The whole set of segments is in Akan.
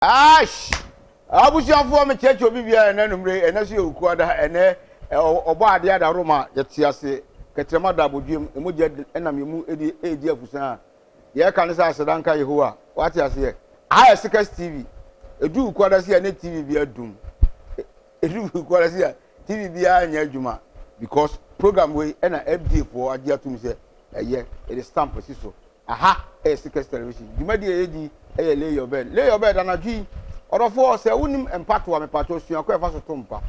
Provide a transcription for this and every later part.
Ash! Abusiafo me church obi bia na numre ena so okuada ene obo ade ada roma yete ase ketrema da bodwem emoje enam yemu edi afusan ye kan sa asedanka Yehowa wate ase ah Sikas TV edu okuada se na TV bia dum edu okuada se TV bia anya adwuma because program we ena FD for agia tum se eye it stamp so aha Sikas television dwuma di edi lay your bed anadwi orofo se wonim empato a mepato sua ko efa so tompa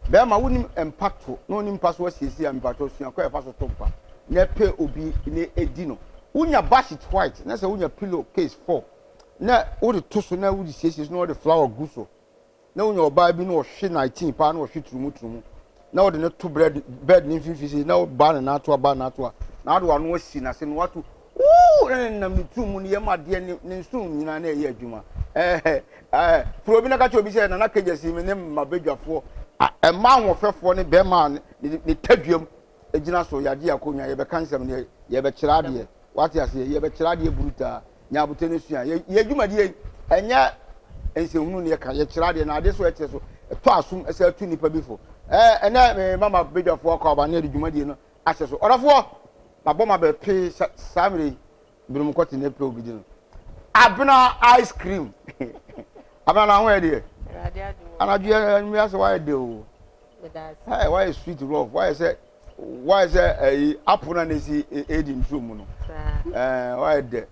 be ma wonim empato no nim paso asiesi a mepato sua ko efa so tompa na pe obi ne edi no wonya bashit white na se wonya pillow case 4 na wo de to so na wo di siesi no wo de flower guso na wonya oba bi no wo hwe 19 pa na wo hwe turumu na wo de ne to bed ni fifisi na wo ba na ato aba na ato na wo no asi na se no watu na mitumu ni yema de ne nsu nyina na ye adwuma pro bi na ka cho bi se na kejesi me ne mabedwafo ma hofefo ne be ma ne tadwam ejina so yade akonya ye be kansem ne ye be kirade wate ase ye be kirade buruta nya bote ne sua ye adwuma de enya ensehunu ne ka ye kirade na ade so ete so to asum ese atu nipa bifo ena mama bedwafo akwa ba ne adwuma de no ahye so orafo maboma be pe samre birum kwati ne pe obi dino abna ice cream abna na ho e de anadue mi ase why de o hey why sweet rough why say apple na nesi edi ntu mu no why de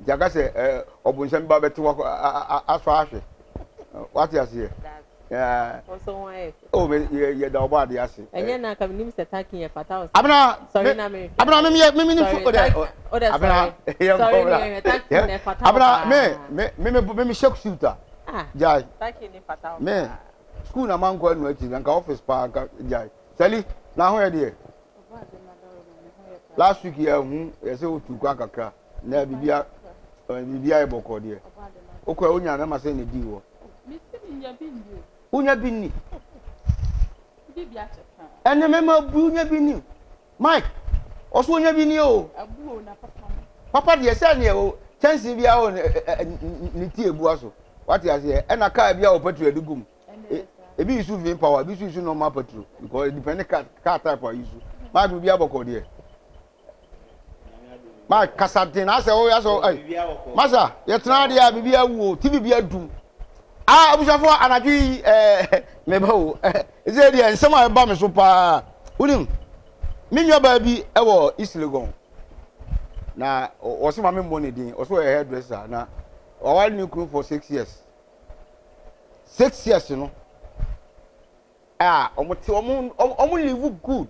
jaga se obunsam ba beti aso ahwe what you say yeah also why oh ye da oba de ase enye na ka nim se taking ye fata abna sorry na me abna me ni fu oda abna sorry taking ye fata abna me shake shooter jai taking ye fata me school na man go anu ati nka office pa nka jai sali na ho ye de last week ya hu ye se otu kwa kakra na bibia e boko de okwa onya na ma se ne di wo unya bini bibia chekan ene mema bu unya bini Mike oso unya bini o abu na papa de se ne o chance bia o ni tie bu aso what you say ena car bia o petrol adugum ebi use vin power ebi use normal petrol because depending car type or use ma bibia boko de ma kasatin ase o ya so masa ye tena de a bibia wu tv bia dum abusafo anadwi mebo eze dia nsema ba me so pa unim minyo ba bi e wo East Legon na o se ma me money din o so hairdresser na o wa ni crew for 6 years 6 years no omo live good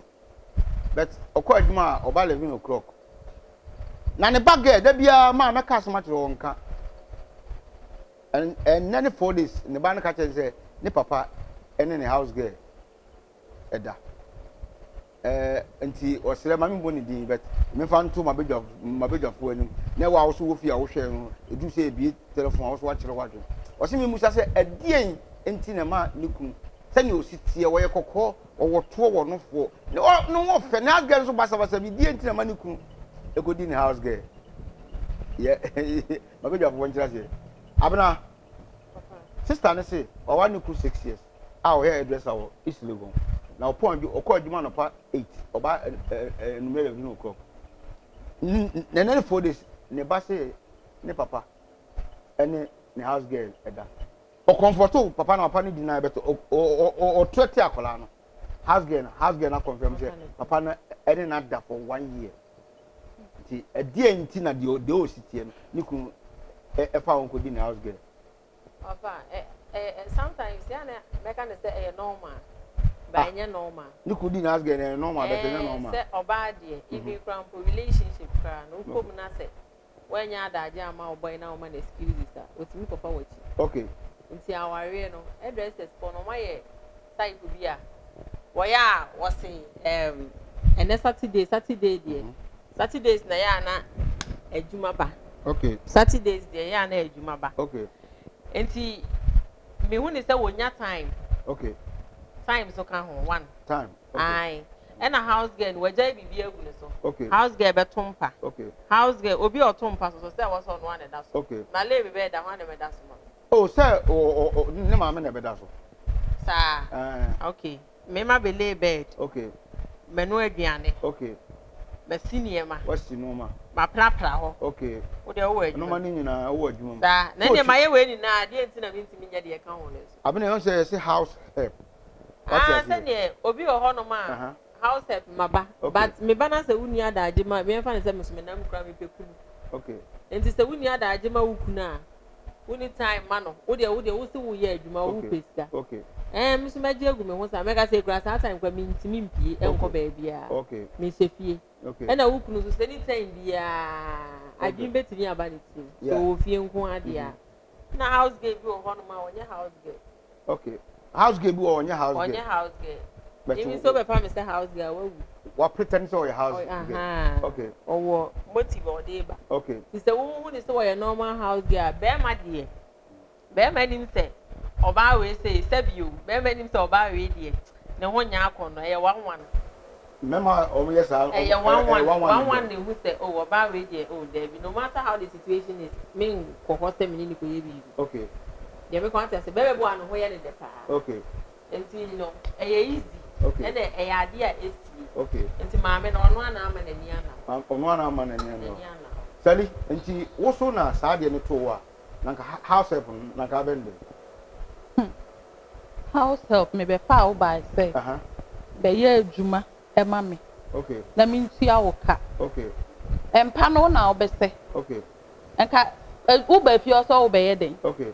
but okwa adwuma o ba 11 o'clock na ne bag da bia ma meka so ma kire wonka and none 4 days ne ba na ka say ne papa ene ne house girl eda nti o sele ma me boni din but me fa nto mabedwafo anim na wa so wo fi a wo hwe no edu say bi telephone wo so wa kire wadwe o se me musa say edien nti na ma nikun sani o si tie wo ye kokko wo to wo no fo no wo fe na girl so basa bi die nti na ma nikun e go di ne house girl yeah mabedwafo won kira say abna sister ne say o wa niku 6 years o hair dresser o East Legon na opon bi okọ adwuma no pa 8 oba numero bi no ko na 4 days ne ba say ne papa ene ne house girl eda o comforto papa na papa ni deny beto o twete akola no house girl na confirm say papa na ene na da for 1 year ti edi enti na de o sitie no niku e fa won ko di ne house girl papa sometimes yana make an say normal by nya normal niku di ne house girl normal but nya normal say oba de even cramp relationship kra no kom na say when ya adaje ama oboy na o ma na security sir otimi papa wachi okay nti aware no addresses for no my type bia wo ya wo say and Saturday there Saturdays na ya na adwuma ba okay Saturdays there ya na adwuma ba okay enti me hu ni say wonya time okay time so kan ho one time okay ai and a house girl wajai bibi egune so okay house girl betompa okay house girl obi otompa so say was on one and that's okay na le be da one and that's Oh, sir, ne mama na beda so. Sir. Okay. Me ma be lay bed. Okay. Me no aduane. Okay. Me senior ma. What's the normal? Ma pra ho. Okay. Wo de wo No man ni na wo adwuma. Sir, na ne ma ye we ni na de nti na me ntimi nya de ka ho no. Abene yon say house help. Say ne obi wo ho no ma. House help maba. But me ba na say wuni adaje ma, me fa ne say me nam kra me pekunu. Okay. Nti say wuni adaje ma wukunu a. Wuni time ma no. Wo de wo se wo ye adwuma wo pesika. Okay. Me so maji agu me ho sa mega say kra sa time kwa me ntimi mpie enko ba bia. Okay. Me se fie. Okay. Na wukunu so say ni time bia. Adwin betini aba ne tim. So fie nko ade a. Na house girl bi wo ho no ma wonye house girl. Okay. House girl bi wo wonye house girl. Wonye house girl. Even so be promise say house girl wo. What pretend so your house girl. Okay. Owo motive o dey ba. Okay. Ti say wo ni say wo your normal house girl. Be ma dey. Be ma nim say oba we say sabio. Be ma nim say oba we dey. Ne ho nya akono e 11. Mema o yes a. E 11 dey who say oh oba we dey oh there be no matter how the situation is. Me ko ho say me ni ko ye bi. Okay. Dey me kwanta say be bo anu ho ye ne de pa. Okay. Enti you know easy. Okay. And e ade a esi. Okay. Enti maame no ono ana ama n'ani ana. Ono ana ama n'ani ana. Sali, enti wo so na saa de ne to wa. Nanka house help nanka bende. House help me be fa wo by say. Be ye adwuma e ma me. Okay. Na me ntua wo ka. Okay. Empa no na wo be say. Okay. Enka wo ba fi oso wo be ye den. Okay.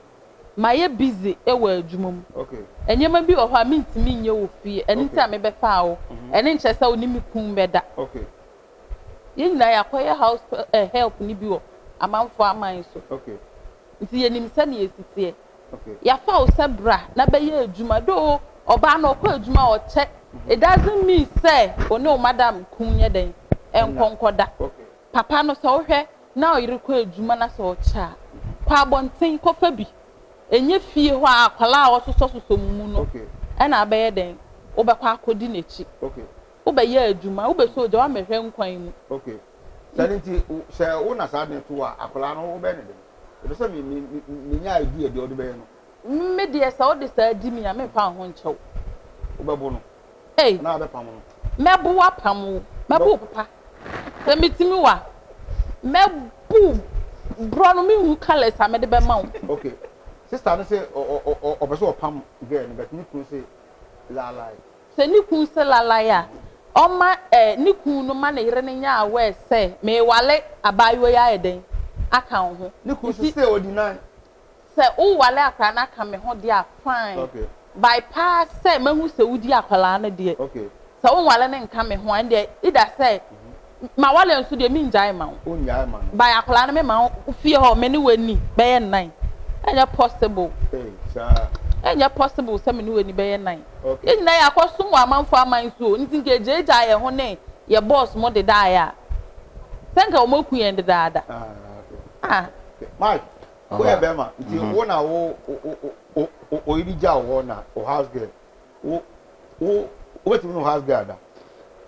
Ma ye busy e wa adwuma mu. Okay. Enyema bi wo ho a me ntimi nye wo fie. Eni ntia me be fa wo. Eni nche say wo ni mi kun be da. Okay. Ye nyina ya kwaye house help ni bi wo. Amanfo aman so. Okay. Nti ye nim se na yesitie. Okay. Ya fa wo se bra na be ye adwuma do oba na okọ adwuma o che. It doesn't mean say ono madam kunye den enkonkoda. Okay. Papa no so hwe na oyire kọ adwuma na so cha. Kwa bonten kofa bi. Enye fie ho akwala a wososo mu no. Okay. E na be ye den wo be kwa akodi n'echi. Okay. Wo be ye adwuma, wo be so je wa mehwe nkwan mu. Okay. Salinti se wo na sa de to a akwala no wo be ne de. E se me nya idea de odo be no. Me de se wo de sa di mi a me fa ho nchew. Wo be bo no. Hey. Na be pam no. Mebu wa pam. Mebu papa. Se mitimi wa. Mebu bro no mi hu colors a me de be ma wo. Okay. Sister no say o be so pam girl no but ni kun say la la. Se ni kun se la la ya. Oma ni kun no ma na yire ne nya awe se me wale abayo ya eden aka ho. Ni kun say o deny. Se o wale akra na aka me ho dia fine. Okay. Bypass say mahu se wudi akwala na de. Okay. Se o wale ne nka me ho ande ida say ma wale nso de mi njai ma. O njai ma. By akwala na me ma fie ho me ni wani be ye 9. Enya possible. Hey, sir. Enya possible se me ni wani be ye 9. Okay. Enya ya kwasum amanfo aman so nti nke jeja ye ho ne ye boss mo de da ya. Senka o maku ye de da da. Okay. Mike, ko e be ma. Nti wo na o iri ja wo na o house girl. O wetin no house girl da.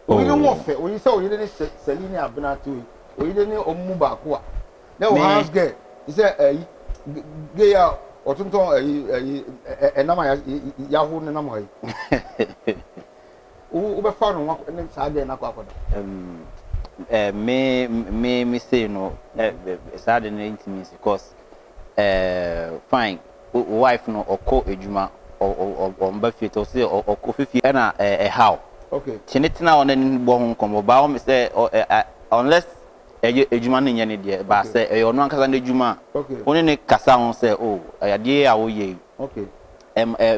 O iri wo fe, o iri se o iri ne Celine Abena to. O iri ne omu ba ko a. Na o house girl. He say ge ya otunton enama ya hu ne nam hoyi. O be fa no ne sa de na kwa akoda. Me say no sa de ne intimacy because fine wife no okọ ejuma o mba fie to say okọ fifie na how okay chinetina on ne bo ho nkomo ba o me say unless ejuma ne nya ne de ba say e ono ankasa na ejuma oni ne kasa ho say oh ayade a wo ye okay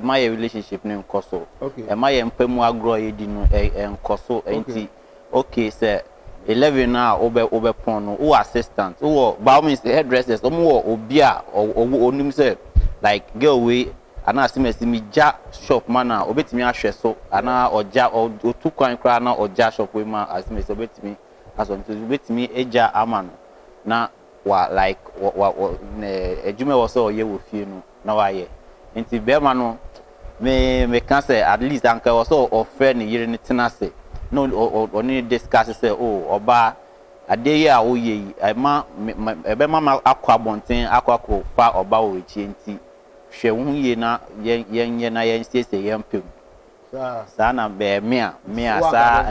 my relationship ne nkoso okay my empemu agro ye di no nkoso enti okay say 11 na obe pon no assistant wo ba means hairdressers wo obi a onim say like girl we ana asimesi ja shop mana obetimi ahwe so ana oja otu kwan kra na oja shop we ma asimesi obetimi aso nti obetimi eja amano na wa like ejume wo so oye wo fie no na wa ye nti be ma no me can say at least anka wo so offer ni yire ni tenase no oni discuss say oh oba ade ye a wo ye ema ebe ma akwa bonten akwa ko fa oba wo echi nti hwe wo ye na yen na yen sese yen pem sa na be me a sa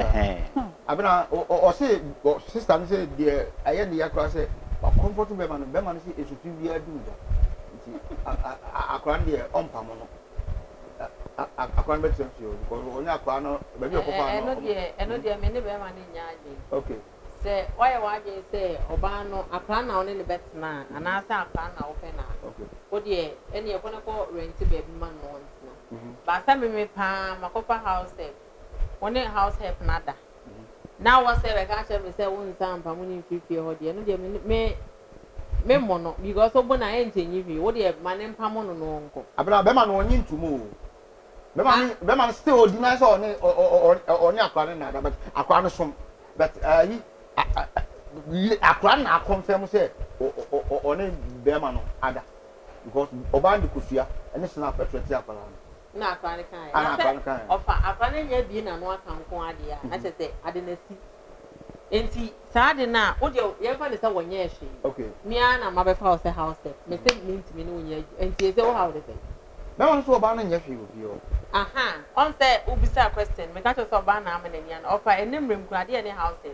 abena o say sister me say de aye ne yakra say comfortable be man say esutu bi adu da nti akra ne ompa mo no akwa be tell you because only akwa no be bi okofa no eno de me ne be ma ne nyaaje okay say why waje say oba no akwa na one ne betna ana say akwa na wo fe na okay o de ene ye kona ko rent be bi ma no ntina ba sa me pa makofa house help one house help nada now what say we can tell me say won sam pa mo ni fifi ho de eno de me mono because obo na entenyi bi wo de ma ne mpa mo no no nko abena be ma no onyi ntumu be man still deny so on akwa ne na but akwa no som but akwa na confirm say on be man no ada because oba ndi kusua ene sina petrol ti akwa na akwa ne kan ofa akwa ne nya bi na no aka nko ade ya na chese ade na si enti saade na wo de ye fa ne say wonye ehwe okay mia na ma be fa o say house me say me ntimi ne wonye enti e say wo how de say be man so oba na nya hwe obi o aha on say ubisa question me catch us oba na amene nia na offer enemrem kura de any house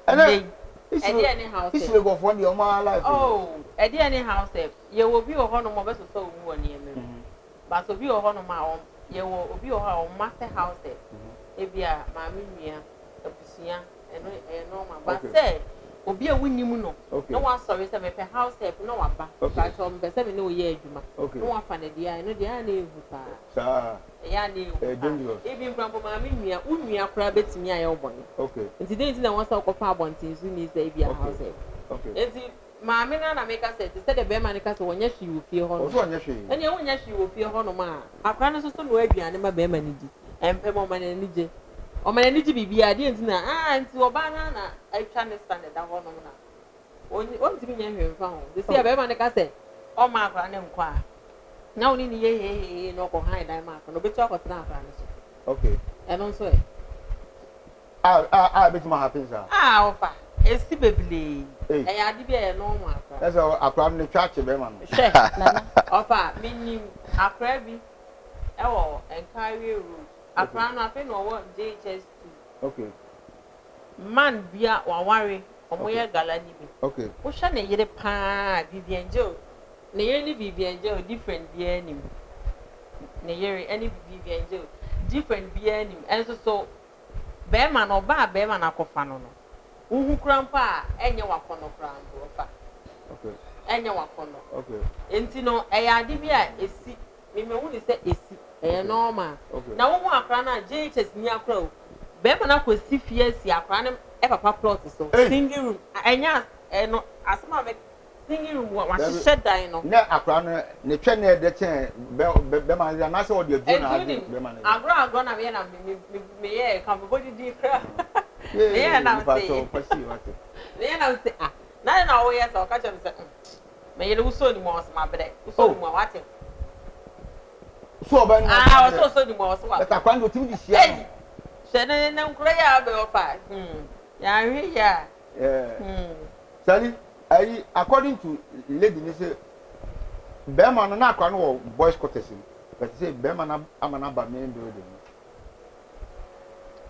ene any house is we go for the oma life oh e de any house ye wo bi ho no mo be so so wu woni emem but obi ho no ma o ye wo obi ho o master house e bia ma me nua abusia eno ma but say obi a wunnim no no one sorry say me pe house help no wa ba ka cho me say me no ye adwuma no wa fa na dia no dia na ehu pa sa ya na ehu e bi mkrampo ma me nua unua kra betimi aye obone okay nti dey nti na won say okofa abontin su ni say bia house help okay nti ma me na make us say the be man ka say wonya hwi wo fie ho no so wonya hwi ene wonya hwi wo fie ho no ma akra no so no aduane ma be man di empe mo man ni je o man ni ji bibia de nti na nti oba na atwa ne standard da ho no na on ti bi nya hwe mfa ho de say be man ka say o ma akra ne nkwa na oni ni ye no ko han dai ma no be to akotena akra ne so okay eno so bit ma happen sir ofa esi bebele ya di bi e no mu akra that's akra ne twa che be man she nana ofa minim akra bi e wo enkawe road akra no afi no wo JHS2 okay man bia waware omoye galani bi okay wo hwa ne yire pa bibienjo ne yire ni bibienjo different bia nim ne yire any bibienjo different bia nim enso so be man oba be man akofa no no uhu krampa enye wakono krampo ofa okay enye wakono okay enti no eya ade bi a esi me hu ni se esi eye normal na wo hu akra na JHS ni akra o be man akosi fie si akra ne e papa plot so single room enya no asema me single room wa shed dan no na akra no ne twa na de chen be man na se o de adu na be man agro na me na me ye kan body di kra me na say me na say na wo ye so ka chem say me ye lu so ni mo so ma bre so ni mo wate so ba ni so ni mo so wa ta kwan do timi di sia she na nkura ya be ofa ya hwe ya sali ayi according to lady ni say be man na akwa no boys quarters but say be man amana ba main building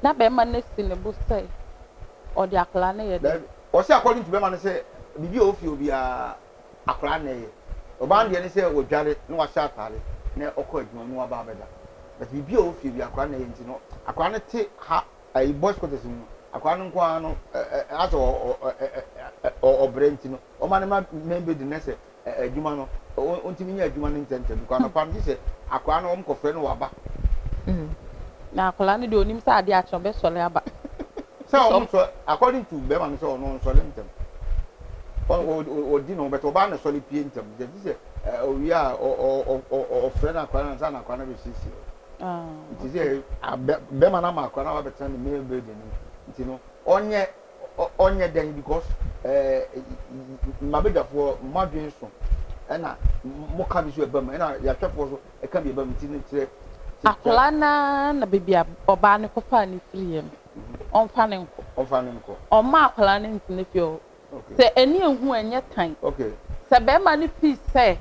na be man na si ne bu say o di akla na ye de o say according to be man say bibi o fi obi a akla na ye o ba ndie ni say o dware na wa sha atare na okọ adwuma no aba abeda but bibi o fi obi akla na ye nti no akla na te ha ayi boys quarters mu akwa no nko ano aso o brenti no o ma ne ma member di nese adwuma no o ntimi nya adwuma no ntente because akwa no se akwa no ko frɛ no waba na akla ne de onim sa ade acho be sole aba so according to be man so no sole ntem o di no but o ba na sole pie ntem de say o wi a o frɛ na akwa na sa na akwa na be sisi it is be man na ma akwa na wa betan the main building nti no onye den because mabedafo madwen so na mo ka bi so eba ma na ya twefo so e ka bi eba mti ne tire akla na bibia oba ne kofa ne free em onfa ne nko o ma akla ne ntine fio se eni ehu enye tan okay se be ma ne fi se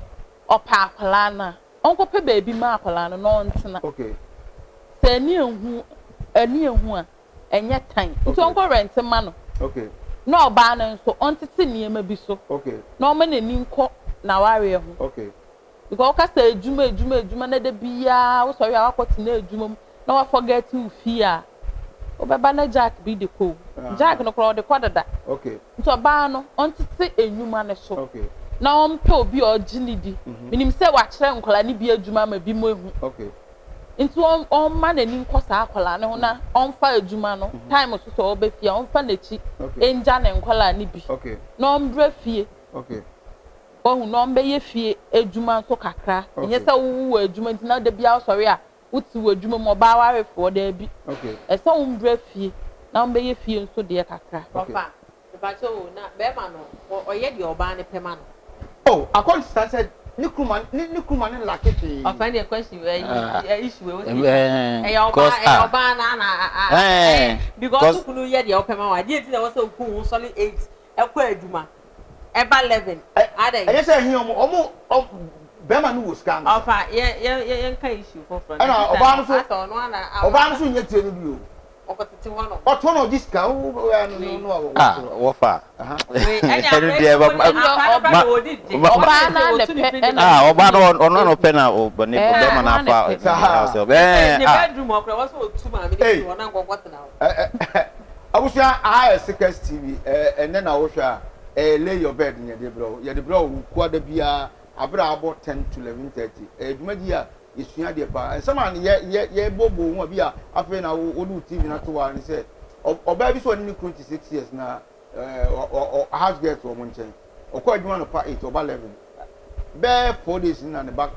opa akwala na onko pe baby ma akwala no ntena okay se ani ehu a enye tan nti onko rent ma no okay no oba na nso ontete niema bi so okay no ma na ni nko na ware ho okay because ka say ejuma na de bia wo so ya wakoti na ejuma na wa forget you fear obeba na jack bi de ko jack no kro de kwadada okay nti oba no ontete enyuma ne so okay na ompe obi oginidi minim se wa kire nkola ni bi ejuma ma bi mo ehu okay nti on ma na ni nkosa akola ne ho na on fa ejuma no time so so obefia on fa na chi enja ne nkola ni bi okay na on bra fie okay ohu na on be ye fie ejuma so kakra enye se wo ejuma nti na de bia sori a wuti wo ejuma mo ba ware fo da bi okay ese on bra fie na on be ye fie nso de kakra ofa ba cho na be ma no oye de oba ne pema no oh according to said Nikruma ni lakiti. I find a question where issue with oba na because kunu ye de opema wa dey tin na so ku solid 8 ekwa adwuma eba 11 adai I say here omo bema no was scam. ofa ye kan issue for front na oba no so nye tie no bi o okotete ho no oto no discount no wofa oba na le pe oba no no pe na o bane bema na fa ne bedroom okra was so tuma me wona ngwagwata na abusia second TV ene na wo hwa lay your bed near the bro ye the bro ku da bia abra about 10 to 11:30 edwumadi a isua de pa sama ye bobo hu bi a afi na wo du TV na to wa ni say oba bi so ni 26 years na house girl to mo nchen okọ adwuma no pa 8 oba 11 be 4 days na ne back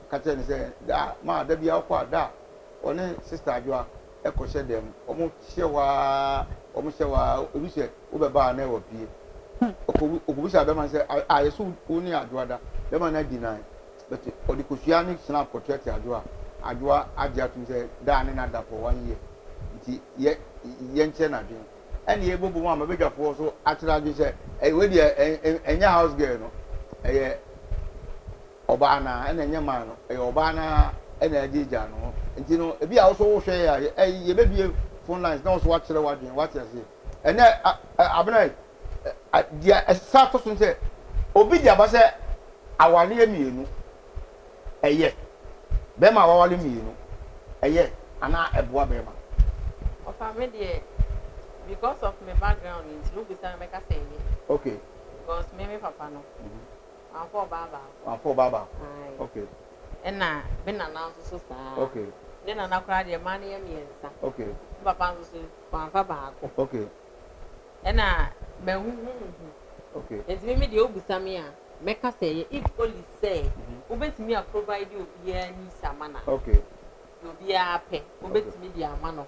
kata ni say da ma da bia okọ da one sister adwa e ko hye dem omo hyewa obi se obeba na e wo pie okobisa be man say ayesu oni adwa da be man na deny but odikosua ni snap portrait adwa adia tum say da ne na da for 1 year nti ye nche na dwen ene ye bobo ma bedwafo so atira dwe say we de enya house girl no eye oba na ene enya man no eye oba na ene agija no nti no ebi a so wo hwe ya ye bebie phone lines na so wa kire wa dwen what you say ene abena dia esa to so say obi dia ba say awale emienu eye be ma awale mienu eye ana eboa be ma of family because of my background in look be say make say me okay because me papa no am for baba okay na be na now so sa okay then na kra de man ye miensa okay papa so fa ba ko okay na me hu okay enti me de obusa me a make say if only say obetimi a provide obi ani samana okay obi a pe obetimi di amano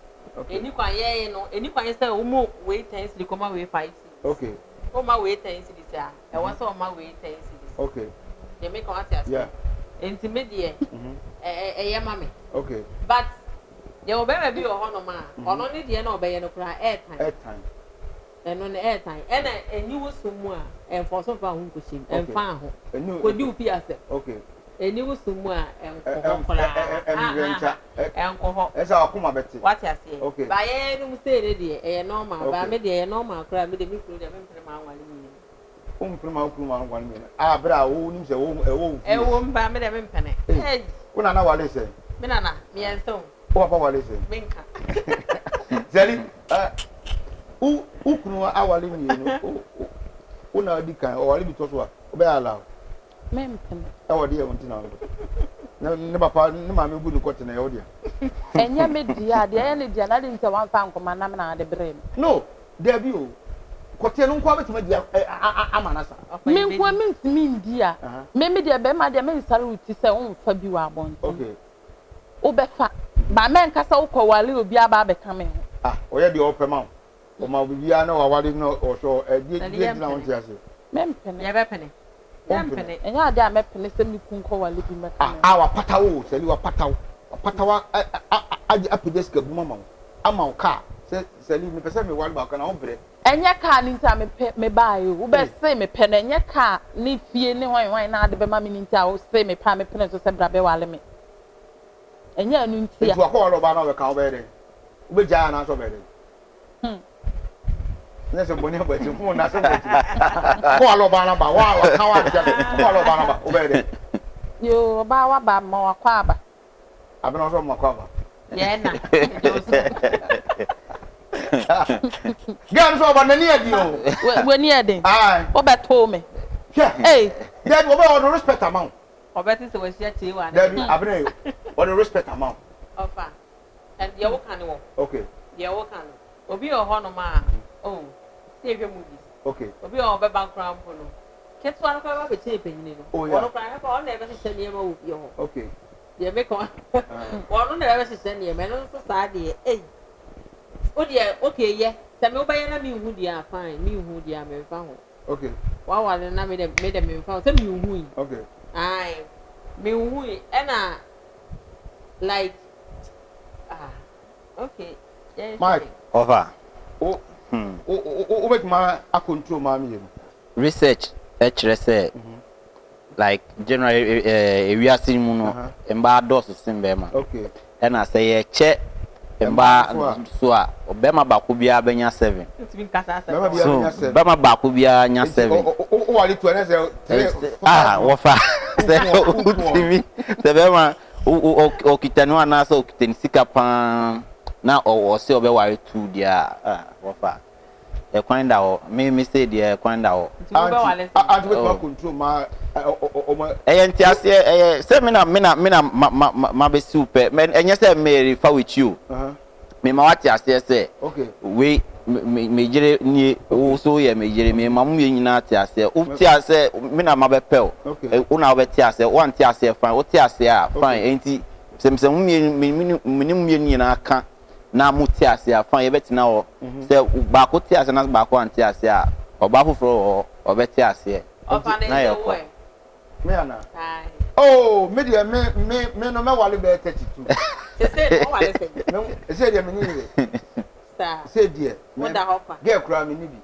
eni kwa ye no eni kwa say omo wait times the come we 5 okay oma wait times this a e was oma wait times this okay they make what ya yeah enti me de ye mame okay but ye obema bi o hono ma ono ne de na obeye no kra airtime eno ne airtime ena eni wosumu a enforce fa hu nkoshim enfa ho kodi upi ase okay eni wosumu a enko kra enko ho esa akoma beti what you say okay ba ye no say ne de e normal ba me de e normal kra me de mi kru de me mpre ma anwale mi mpre ma kru ma anwale mi ah bra wo nim se wo mba me de me mpene eh una na wale se me na me enso wo papa wale se menka zeli ukunu awale mi no una dikan o wale bi to so a obe ala mempem e wo de e won tina ne papa ne ma me bu ni kote na e wo de enya me dia de enya dia na de nte wan fa nkoma na me na de brem no there be o kote no nko abetuma dia amanasa me nko me ntimi ndia me dia be ma dia me nsare uti se won fa bi wa abon okay o be fa ba me nkasa wo kwale obi aba be ka me ho oye de opema o ma bibia na wawade no o so die na won ti ase mempene ya be pene mempene enya ade a mepene se mi kun kwale bi me ka me wa patawo seli wa patawa aji apideska buma ma ama ka seli me pese me wale ba ka na obre Enya ka ni nta me buy o. Wo be say me pe na enya ka ni fie ni hwan na ade be ma me ni nta o say me pa me pe na so se bra be wale me. Enya anu ntia. Etu akọ lo ba na we ka obere. Ube ja na so bere. Nese boni abati fu na so bati. Ko lo ba na ba wa ka wa ja. Ko lo ba na ba obere. Yo ba wa ba ma wa kwa ba. Abi na so ma kwa ba. Yeah na. Gam so ba na ni adi o. We ni eden. Ai. O be to me. Hey. There go be on respect amount. Obeti se we share tie wa. There be abi na on respect amount. Ofa. And ye wo kan wo. Okay. Ye wo kan. Obi o ho no ma. Oh. See hwe movies. Okay. Obi o be background po no. Ketwa no kwa be che penyin no. Ono kwa kwa ono e be se nie ma obi ho. Okay. Ye me ko. Ono na e be se nie me no so sa de eh. O de okay ye. Se me obaye na mi hu dia fine. Mi hu dia me fa ho. Okay. Wa wale na me me fa. Se mi hu yi. Okay. Ai. Me hu yi. E na like okay. Yeah. Mike. Over. O bet ma a control ma mi. Research say like generally we are seeing muno emba dos simbema. Okay. And I say che emba so a obema baako bia benya 7. So bema baako bia nya 7. O wali to na say wofa. TV. Se bema o kitanu ana so kitani sika pan na o se obe wari 2 dia wofa. E kwanda o me say dia kwanda o anti we control ma enti ase say me na ma be super me enye say me fa with you me ma wati ase say okay we me jire ni so ye me jire me ma mu nyina ate ase o ti ase me na ma be pel una be ti ase o anti ase fine o ti ase a fine enti se mu nyina aka na muti ase afan ye betina ho se ba ko ti ase na ba ko anti ase a oba foforo o beti ase na ye ko me ana oh me dia me no me wale be 32 se o wale se me se dia me ni sa se dia mo da hofa ge kura me ni bi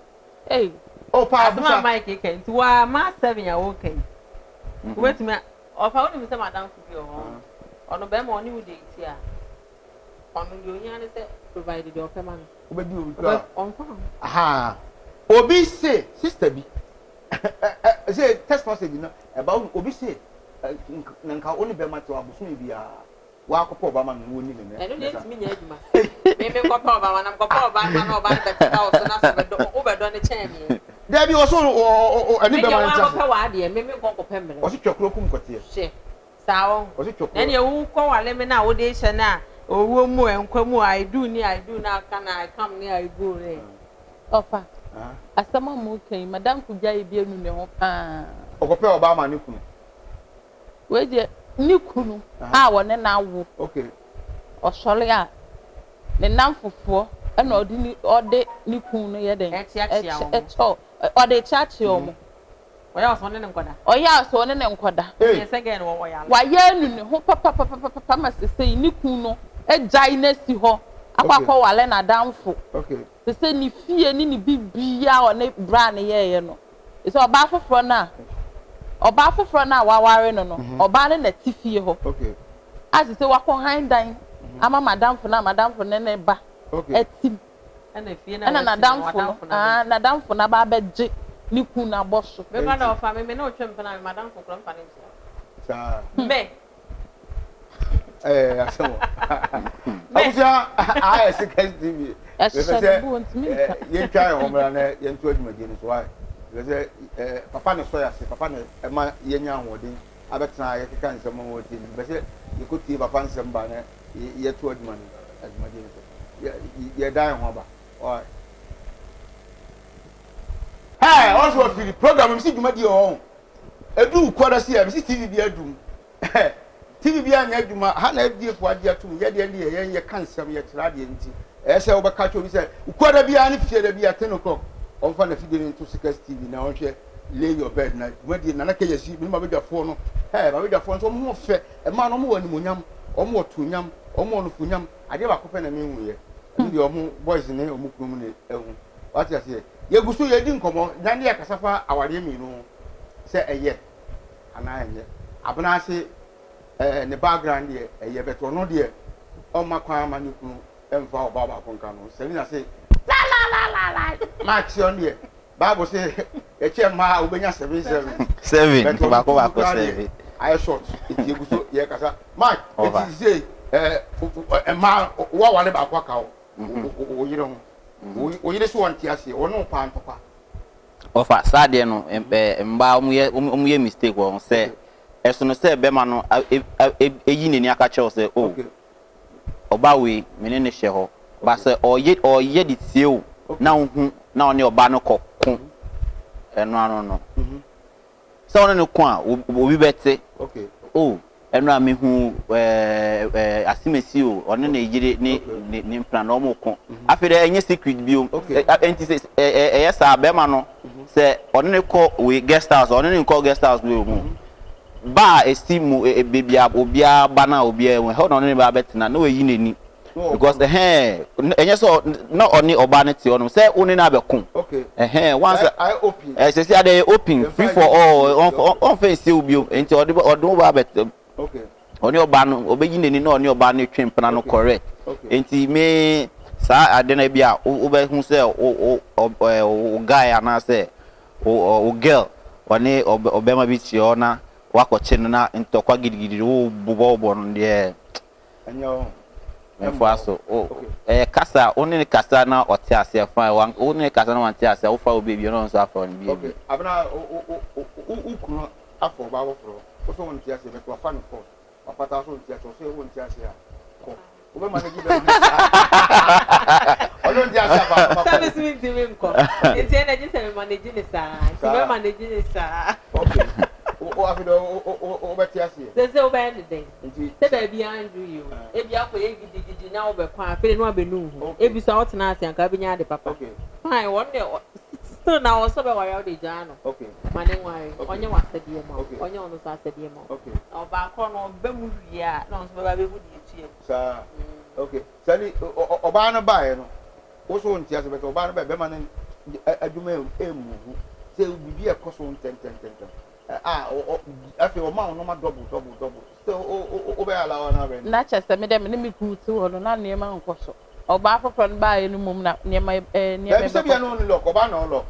eh oh pa ma Mike ken ti wa ma 7 ya wo ken wetumi ofa woni mi se madam fubi o ono be mo ni wo de ti a ono yo nya ne se provided your payment obedi o on farm aha obi say sister bi say text message no about obi say nka oni be mate abusu bi a wa akopọ ba ma no ni ne eno dey timi nya aduma me kopọ ba na kopọ ba na ba be ta o so na so be do o be do ne chen mi there be also ani be ma nta me wa de me kopọ mele o si twekro kum kote she sawo o si twekro na ne wu ko wale me na wo de hye na owo mu enkwa mu I do na can I come near I go there ofa asama mu kan madam kugya e bi enu ne ho pa okope oba ma ne kunu we je ni kunu a wo ne na wo okay osole a ne nam fofo e na ode ni kunu ye den ode chachi omo oya so ne nkoda oya so ne nkoda ye se gen wo ya wa ye enu ne ho papa ma sese ni kunu ejai na si ho akwakọ wale na damfo okay se ni fie ni bibia o ne bra ne ye no so oba foforo na waware no oba ne na tifie ho okay as se wakọ handan ama madamfo ne ba etim na fie na na damfo na ba beje ni ku na boso me ba na ofa me na otwem pa na madamfo kro mfa ne sa me asemo abuja I second TV ye try homra na ye nto adwumadi ni so why because papa ne so ya se papa ne ma ye nya hodin abetena ye keka nsem ho tin because ye ko tie papa nsem ba na ye to adwumadi ni so ye dai ho ba why hey also for the program mi si dwumadi o edu kwada si ya mi si TV bi adum TV bi anya adwuma ha na adiefu ade atum ye de ye kansam ye tira de nti ese wo beka cho bi se ukwada bi ani fie da bi at 10 o'clock on fa na fide into Sickers TV na on hwe lay your bed na wadi na na ke yesi mi ma be dwafo no ba be dwafo so mo fe e ma no mo wani monyam o mo otonyam o mo no funyam ade ba ko pe na me hu ye ndi o mo boys ne o mo kunu ne ehu what you say Yegusu ye din komo na ne yakasafa awade minu se eye ana enye abna se ne background ye eye beto no de o makwa ma ne kunu emfa obaba konka no Selina se la max on de Bible say e che ma obenya 7 ba ko 7 I short it yegusu ye kasa Mark it is say ma wa wale ba kwa ka o yire ho o yire so won ti ase o no pa ntokwa ofa sade no mba omu ye mistake won say eso no say be ma no eyi neni aka che o say o oba we menene hye ho ba say oye di tie o na hu na oni oba no kokko eno ano no so oni no ko a obi bete okay oh eno a me hu asimesi o oni na ejire ni plan no mo ko afede enye secret bi o enti say yesa be ma no say oni ne ko we guest house oni ne ko guest house we o ba estimu bebia obia bana obia we ho no ne ba betina na we yi neni because enye so na oni oba ne ti onu say oni na be kun okay once I open say they open free for all on face obi enti odun ba bet okay oni oba no obeyi neni na oni oba ne twempena no correct enti me sa ade na bia wo be hu say o guy ana say o girl oni obema bi ti ona wakoche na ntokwa gidigidi wo bubo no de enyo mfaso kasa oni kasa na ote ase fa oni kasa na wante ase wo fa obi bi no so afa on bi okay abna ukunu afọ ba wo fro wo so wonte ase be to afa no fo apata so wonte ase so wonte ase a ko wo be manage be o don't ase afa so this means we nko enti na je se manage ni sa ti be manage ni sa okay o afi do o be ti ase se o be ni den se ba bi andrew you e bi akọ ye gidigidi na o be kwa afere no abenu hu e bi so o tena ase anka bi nya de papa okay fine one day still now so be wire de jano okay mane wire onye wasede ma onye onu so asede ma okay oba akọ no be mu wi a na so be ba be hu di etie sa okay sali oba no bae no wo so ntia se beto oba no be ma na aduma emu se bibi e koso ten afi o ma no ma double so o be ala na be na chese me dem ne me kutu ho no na ne ma nkoso oba afofo no bae no mum na ne ma be se bia no lo ko ba no lo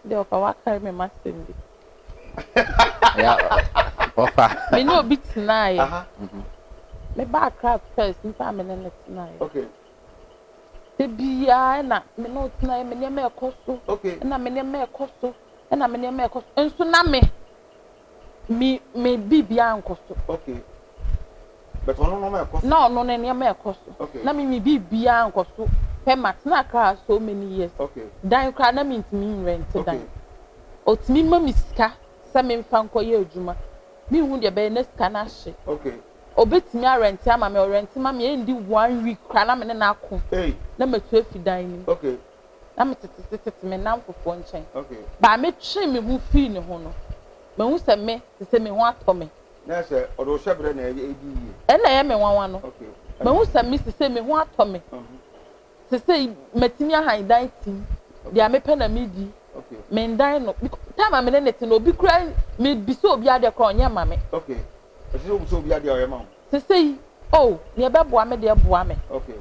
de o ka wa kai me mastendi ya ofa me no bit na ye me ba craft first nfa me ne na ye okay te bia na me no tna me ne ma ekoso okay na me ne ma ekoso na me ne ma ekoso enso na me bibia nkoso okay but no ma ekoso no ne ma ekoso na me bibia nkoso pe mat na kra so many years okay dan kra na me ntimi rent dan otimi ma miska se me mfa nko ye adwuma me hu de be na ska na hye okay obetimi rent ama me rent ma me endi 1 week kra na me na ako na metu afidan ni okay na me tete me na mfofo nchen okay ba me twe me hu fi ne ho no me hu se me se me ho ato me na se odo shebre na edi yi e na ye me wanwa no okay me hu se me se me ho ato me se metimi ahan dan tim dia me pe na me di okay me ndan no time me ne te no obi kura me biso obi ade kra onye ma me okay so obi ade o ye ma se oh ne be boa me de boa me okay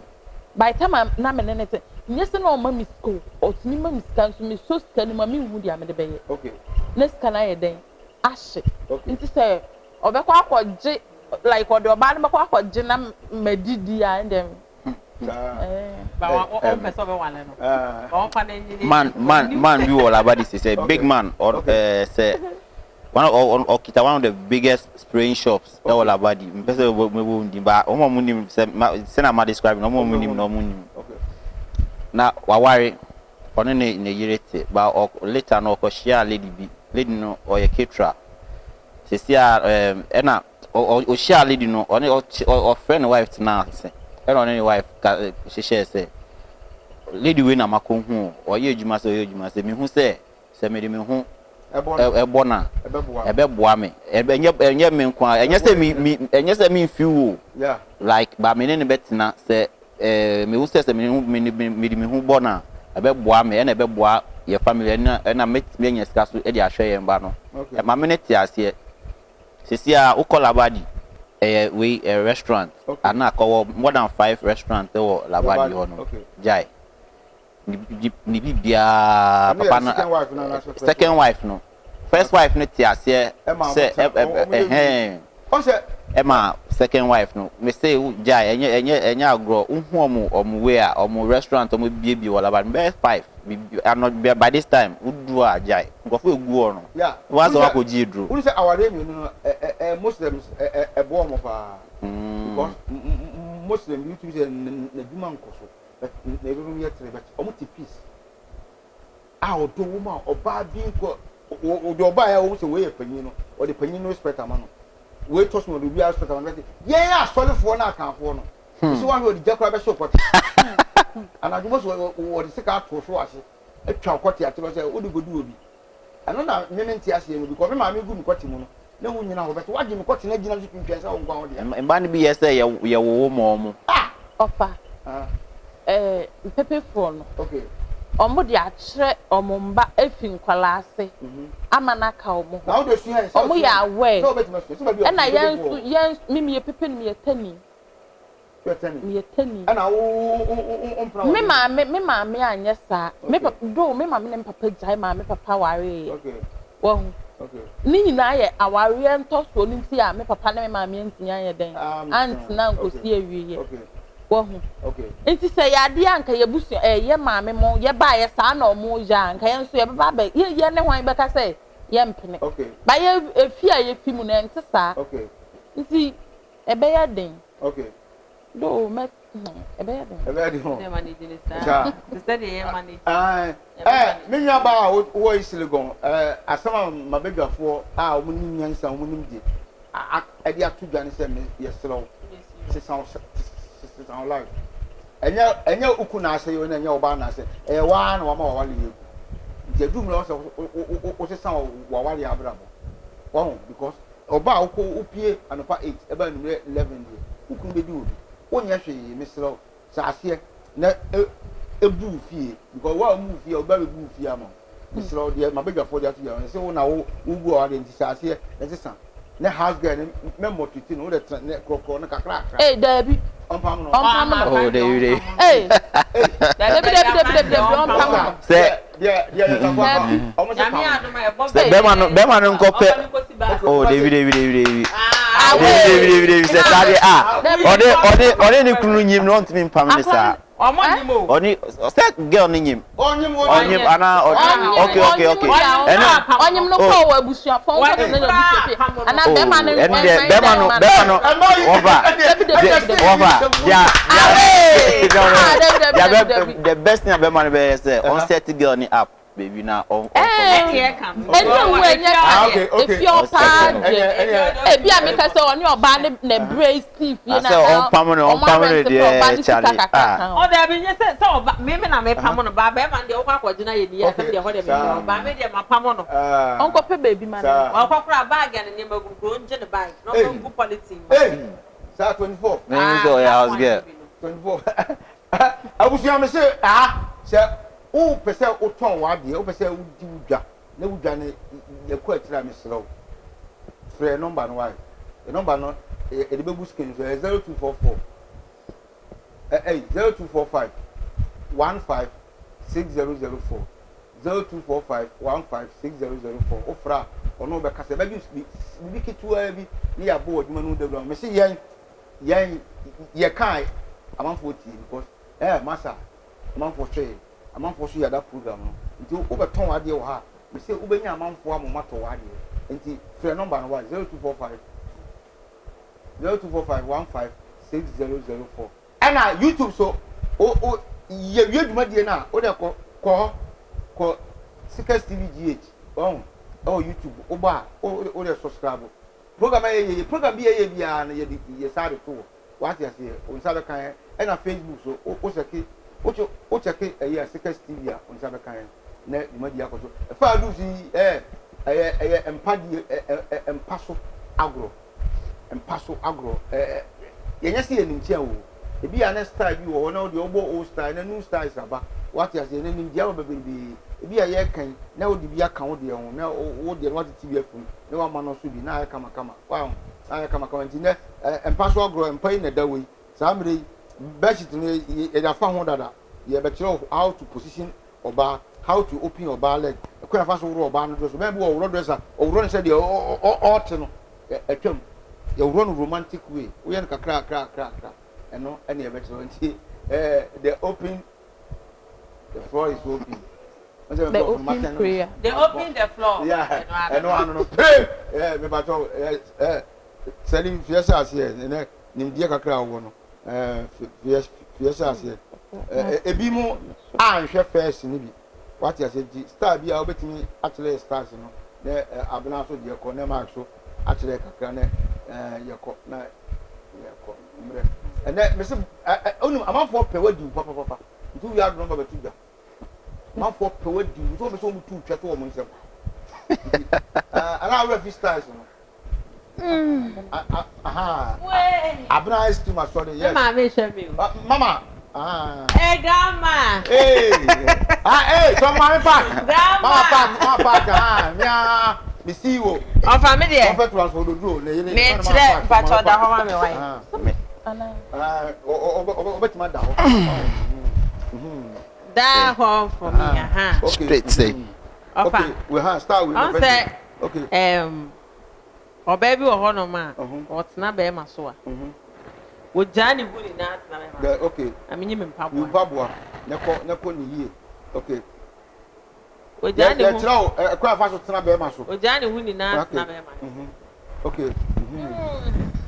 by time na me ne te nyese na o ma mi school otimi ma mi ska so me so ska ni ma mi hu dia me de be ye okay ne ska na ye den ahye okay nti se obekwa akọje like ode oba na bekwa akọje na medidi a ndem ba o peso be wale no o fa na nyini man you all about this is a big man or say one of the biggest spraying shops all about the person we wundi ba o mo munim say na ma describe no mo munim no munim okay na waware ono ne yirete ba later no ko share lady no o ye ketra sesia na o share lady no o friend wife na say eno ne wife she share say lady we na makonhu o ye adwuma say me hu say me de me hu ebona ebeboa me enye me nkwa enye say me fiu yeah like ba me ne betina say me hu say me de me hu bona ɛbɛboa me ɛna ɛbɛboa your family ɛna me nya sika so ɛde ahwɛ yɛn ba no ma me ne te ase sisi a wo call Labadi we a restaurant ana call more than 5 restaurants ɛwɔ Labadi hɔ no jai ni bibia papa na second wife no first wife no te ase say Emma second wife no me say jai enya agro unhu omu we a omu restaurant omu bie wala ba be 5 and by this time udu a jai go for egu no yeah was wa ko ji dru who say our name no Muslims bo omo pa because Muslim you say na duma nkoso but na ebirum ye tere but omu ti peace a o do woman oba bi nko o do oba ya o say we panyin no o de panyin no respect amano we toss me be aspect am that yeah solid for na kan for no so one we the jakra be show kwati and I just we the sika to so ase atwa kwati ate say o de godu obi ano na nyene nti ase no because me ma me gu me kwati mu no na hu nyina ho bet waje me kwati na gina so pinpia say o ngwa ho de mba ne bi say ye wo mo opa pepe for no okay omo de akire omo mba efin kwala ase amana ka omo na o de su hen omo ya we so bet me so be na yen mimi ye pepe ni ye tani me tani ana o me ma anya sa me papa do me ma me papa jai ma me papa ware okay wo okay ni nyina ye aware nto so ni ti a me papa na me ma me ntinya ye den aunt na nkosi ewie okay wo okay nti se ya de anka ye busu ye ma me mo ye ba ye sa na omo ja anka ye nso ye ba ba ye ne hwan be ka se ye mpene okay ba ye efi a ye fi mu na nti sa okay nti ebe ya den okay do me ebe ya den ho they manage this sir instead they manage me nya ba wo isiligon asama mabedwafo a omo ni nyansa omo nim die a dia to dwane se me yesrew se sound like enya uku na ase yo na enya oba na ase wa na wa ma wa le yeku je dum lo so o se sound wa wa le abrabo won because oba uku upie anopa 8 eba numere 11 die uku be di obi onya hwe mesrew sa ase na ebu fie because wa mu fie oba be bu fie ama mesrew die mabedwafo dia to ya se wo na wo gu o ade nti sa ase na se san na house girl me motiti no de ne krokro na kakra eh dabi ompam no oh dey eh dabi ompam say yeah almost be man no kope oh dey say sade ode ni kunu nyim no ntimi mpam ni sa Omonimo. Oni set girl ni nyim. Onyim ana okay. Eno onyim no ko wa busua fon ko na do bi ana be ma no over. Yeah. The best thing be man be say on set girl ni app baby na on okay if your page e bi ameka say oni oba na brace fee na on pam no dey chali o da bi say oba me na me pam no ba be man dey o kwa kwagina ye ni ya say dey ho dey me ba me dey ma pam no onko pe baby man o kwa kura bag and ne magugu nje the bag no go policy say 24 me so ya house girl 24 abusia me say say o pese o ton wa de o pese o di udwa na udwa ne ye ko atira me srew free number no why the number no e de bebu skin so 0244 0245 156004 0245 156004 ofra ono be kase be bi kitu abi ni ya bo oduma no de bro me say yen ye kai amanfo ti because massa amanfo twe amanfo so ya da program no nti wo be ton wade wo ha me say wo benya amanfo amomato wade nti free number no 0245 156004 ana YouTube so o ye dwuma die na o de ko Sickers TV GH oh YouTube o ba o de subscribe program bi ye bia na ye sare to what you say on sabe kan na Facebook so o seki o check eh Sickers TV a on sabe kan na dwuma die akoso fa do si empadi empaso agro yenya se yenim tia wo ebi ya na style bi wo na o de obo old style na new style saba what you say nim dia baby bi a ye kan na wo di bi aka wo de ho na wo de what TV afum na wa ma no so bi na ya kama wa na ya kama nti na empa so agro empa yi na da we sa mre bedsheet no ye da fa ho dada ye be kire how to position oba how to open oba leg e kwa fa so wo oba no so be bi wo dresser o wo no say de o no atwam ye wo no romantic way wo ye no kakra eno ene ye be kire nti the open the floor is open. The open prayer. They open the floor. Yeah. No. Hey, me bato selling fiesta here. Nim dia kakra wo no. Fiesta here. Ebi mu anhwe first ni bi. What you say star bi a obetimi actually stars no. Na abena so dia ko na mark so actually kakra na yeko na yeko. Mre. Me se onum amafo pe wadi papa. Ntu wi adu no ba tu da. Man for power do so me so mu tu twa to wo nsem ana we fi stars no aha abna ice cream asori yes mama me share me mama grandma so mama pack grandma mama pack mia me see wo on family e for transport do duro ne me tire pacho da ho ma me wai ana obetima da ho that home for me okay straight say okay we have start with the say okay o baby wo hono ma o tena be ma so a wo jani bu ni na tena be ma okay aminyi me mpaboa you mpaboa ne ko ni yie okay wo jani hu e kwa fa so tena be ma so wo jani hu ni na tena be ma okay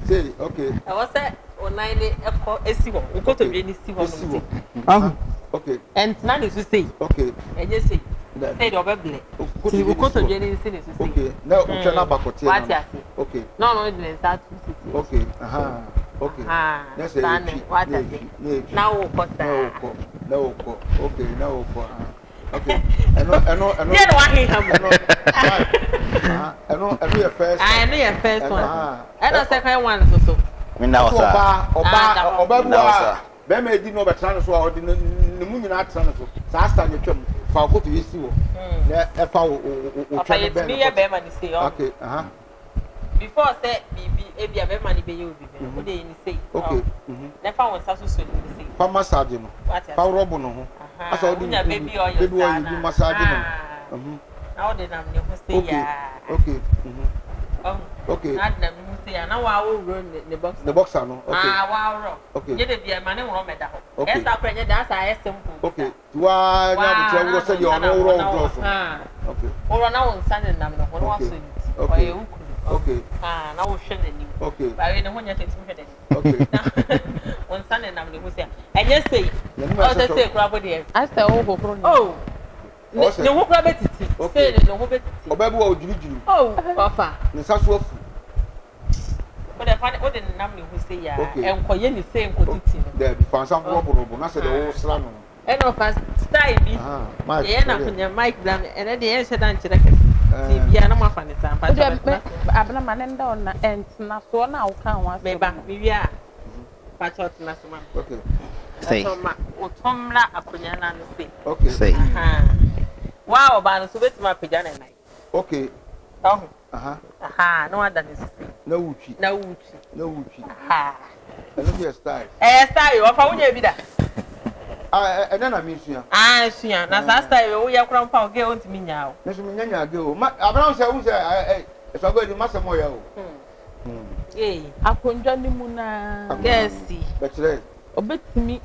say okay I was say o nine e ko esi ho wo ko to bi ni si ho no okay and na ni so say okay enye say say do be ble ti wo ko to bi ni si ni so say okay na o twa na bakote na what you say okay no the start to see okay okay na say what you say na wo ko sta na wo ko okay na wo ko okay eno yeah no he ham eno your first your first one eno second one so me na osa oba bua be me di no be tran so a odi ne mu nyina tran so sa sta ne twam fa ko to yesi wo na e fa o twan be me be ma ni say okay before say bibi e bia be ma ni be ye obi o de ni say okay na fa won sa so so ni say fa massage no fa robo no ho asa odi baby oil you massage no na o de na me ho say ya okay okay na de na me ho say ya na wa wo ro the boxer no okay wa ro okay ye de bia ma ne wo me da ho esa kwa nye da sa simple okay tuwa nya bu wo say you no ro do so okay wo na won san na me ho no wa so ni okay okay na wo hwe na ni okay ba we ne ho nya tetim hwe da ni okay won san na me ho say enye say o de say kura bo de I say Obofour oh ne ho kura betiti say ne ho betiti obabu wa ojirigiri oh ofa ne saso afu o de nam ne ho say ya enkoye ni say enkotiti no there be fansan robo na say the whole sra no and of us style bi ye na kunya mic blam and de ye shedan kire kesi ti bia na mafa ne sampa abna manen da on entna so na wo kan wa me ba mi bia pa chot na so ma okay say o tomla akunya na no say okay say wow ba no so betima pejana nai okay no ada ni say na wuchi eno be style style o fa wunya bi da ena na mi sua sua na sa style wo ya kura mpa o ge on ti mi nya o na so mi nya ge o abran se wo se so go di masemo ya o akonjwa ni mu na gesi betre obetimi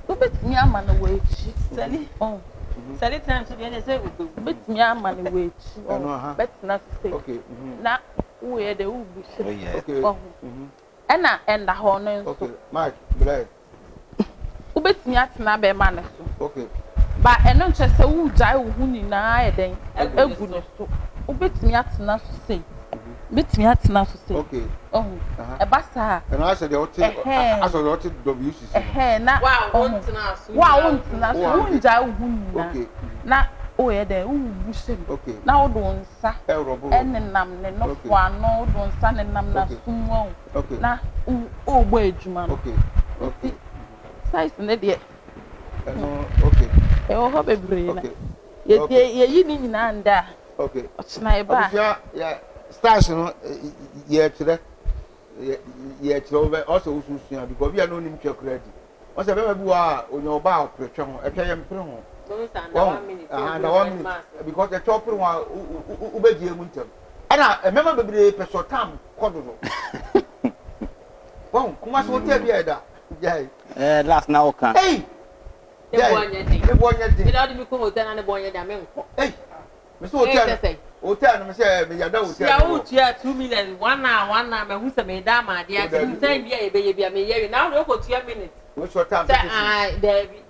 obetimi ama na wo echi sali tan so bi na say obetimi ama na wo echi betina say okay na wo ye de wo bu shi okay ena enda ho no nso okay mark bled obetimi atena be ma na so okay ba eno nche se wo jai wo hu ni na ye den egu no so obetimi atena so say betimi atena so say okay e ba sa and I said the WCC na on tena so wo jai wo hu ni na okay na o ye den wo bu shi okay na wo do nsa robo enenam ne no fo ano do nsa ne nam na sumo okay na o gbo ejuma no okay size ne de No, okay. E wo ho bebre na. Okay. Ye yi ni nyina nda. Okay. Ochina e ba. Yeah, stars no ye kire. Ye kire over also ususu because we are no nim credit. Wọ́n sẹ́ bẹ́ẹ̀ bí wà onye ọba àpèrètwẹ́ ho ẹ̀twẹ́ yẹn mpere ho. Under 1 minute because ẹ̀twẹ́ ọpere ho a wọ́bẹ̀gye emu ntẹ̀m. Ẹ̀na ẹ̀mẹ́mà bebree pẹ̀sọ̀ tam kọ́ dodo. Wọ́n kumasi hotel bi ẹ̀dá. Last now can. Hey! Ne bɔnyɛ den. Ne bɔnyɛ den. Mi na ɔdi mi kɔ hotel na ne bɔnyɛ den a mi nkɔ. Hey! Mesi hotel. Hotel no me say me yada hotel. Ya wo tua 2 million 1 hour me hu se me da ma de ati. Mi time bia ye be ye bia me ye. Na wo ko tua minute. What's your time? Ah, David.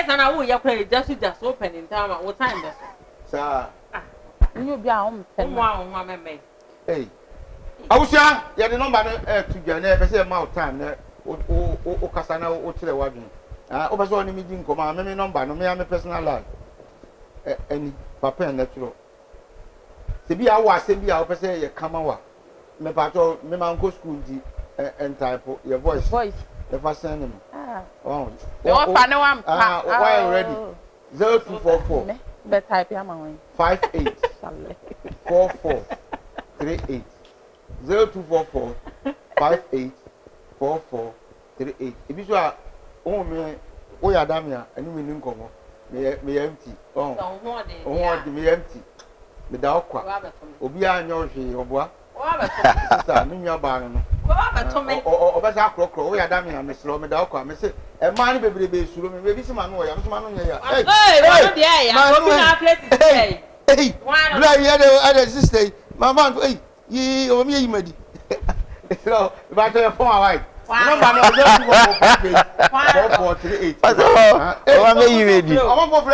Sana wo ye kɔ just open in time. What time be? Sir. Nyo bia o mpe. Mo a wo me me. Hey. Awusia, ya the number no to gya na be say ma time na o kasa na o kire wadun. Ah, o be so ni mi di nkoma me number no me am personal life. Any papa and natural. Se bi awo asem bi a o pese ye kama wa. Me pa to me man go school di and type your voice. The first send him. Oh. You want fa ne wa mpa. Why already? 0244. Me be type ya ma wan. 58 44 38 0244 58 44 38. If you are me o ya damia enu me nkomo me empty. Oh. Me empty. Me da okwa. Obi anya ohwe oboa. Sister, me nua ba no. Obesa akrokro o ya damia me sro me da okwa me se e ma ni bebrebe suro me be si ma no ya me ma no nya ya. Hey, what do you ya? Obi na place today. Hey, bla you other sister. Mama, hey, yi o mi yi madi. So, ba to your phone away. Number no 4438. O ma yi madi. O mo for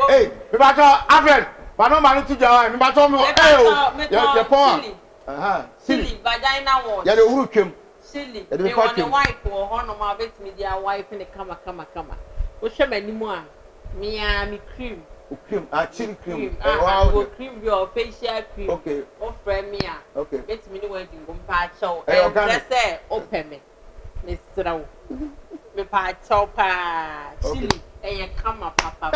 Hey, me ba to Alfred. Ba no ma no tu jawa, me ba to me. Your phone. Silly vagina wash. Ya de huru twem. Silly. They want a wife or hono ma bet me their wife in the kama. O hwe manimu a me cream. Cream, chili cream. Wow, cream your facial cream. Okay. O frame me a. Okay. Bet me no wedding go pa chow. Just say open me. Me sraw. Me pa chow pa. Chili. E kama papa.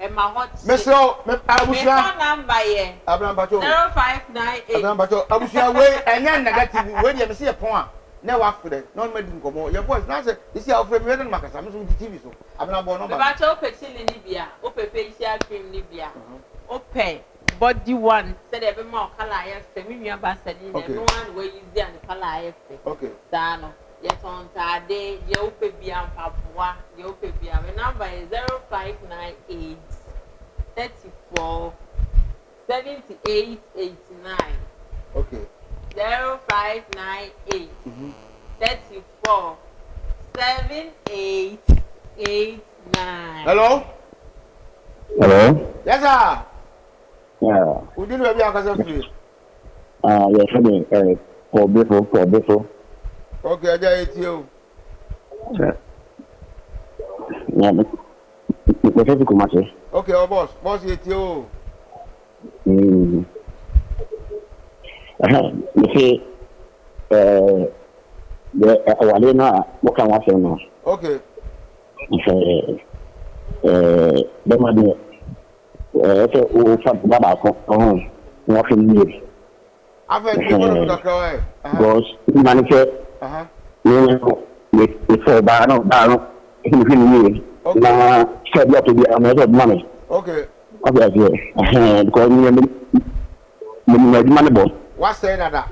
E ma hot. Me so me abusia. Me number ye. Abraham Pacho. 0598. Abraham Pacho. Abusia we enya negative we dey me see e pon a. Na wa fure. No me di nkomo. Your voice na say this year ofre me we no makasa me so di TV so. Abraham bo number. Me ba cho pe chili ni bia. O pe facial cream ni bia. O pe body one. Say dey be ma color ye fe. Me nua ba sani na no one we use dey and color ye fe. Okay. Da no. Ye ton ta de ye o pe bia mpaboa. Ye o pe bia. My number is 0598 34 78 89. Okay. 0598 34 78 89. Hello? Hello? Yes, sir. Yeah. Who did we be akasa free? Yes, me, Obofour. Okay, aja etio. Yeah, me say Kumasi. Okay, oh boss etio. Me say, the awale na what can I say now? Okay. The money, say, oh, some baba ko, nothing new. I've heard people that cry. Because money say, before Bano, na said you to be a matter of money. Okay. Okay, because money boss. What say that?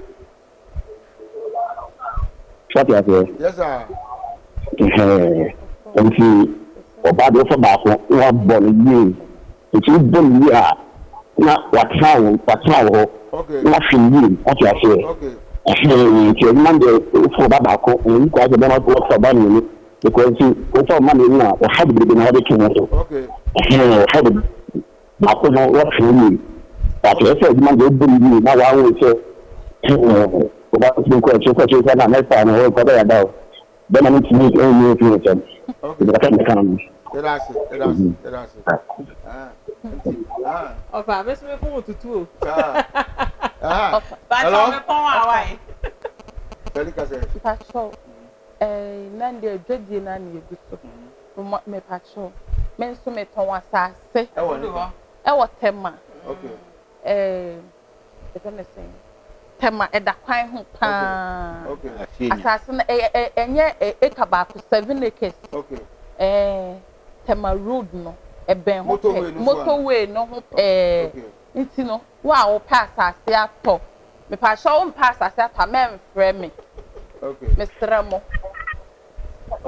What you say? Yes, sir. And see, about the tobacco, what born you. If you born you are not what how, Okay. nothing you, what you say. Okay. Monday for tobacco, and you guys don't work for money because you for money now, or have been other king. Okay. Have it. Not what you but I said, Monday, now I will say, about the question and next time I will cover about. Then I need to meet all new things. Okay. That's it. Opa, me me phone tutu. Ba cho me phone awai. Delicate. Pacho. Nande dwedie na na eguso. Me pacho. men so me ton asase e wo tema Okay. The gonna say tema e da kwan ho pa Okay. asase na enye eka ba 7 acres Okay. tema road no e ben ho motorway no ho nti no wa wo pass asase ato me pa show wo pass asase ato men frɛ me Okay. Mr. Mo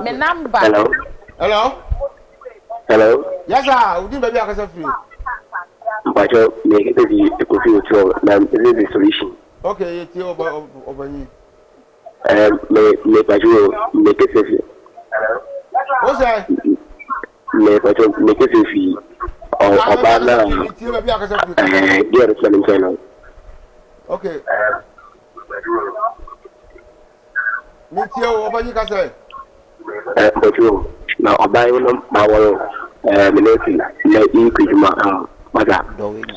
me number Hello. Yes sir, udi baby akasa free. Mpacho me get the coffee with na the solution. Okay, you tell obani. Me pacho me get the What's that? me pacho me get the Obana You tell baby akasa free. dear selling channel. Okay. Me tell obani kasa. Pacho na Obana no ma wo me na increase ma mother.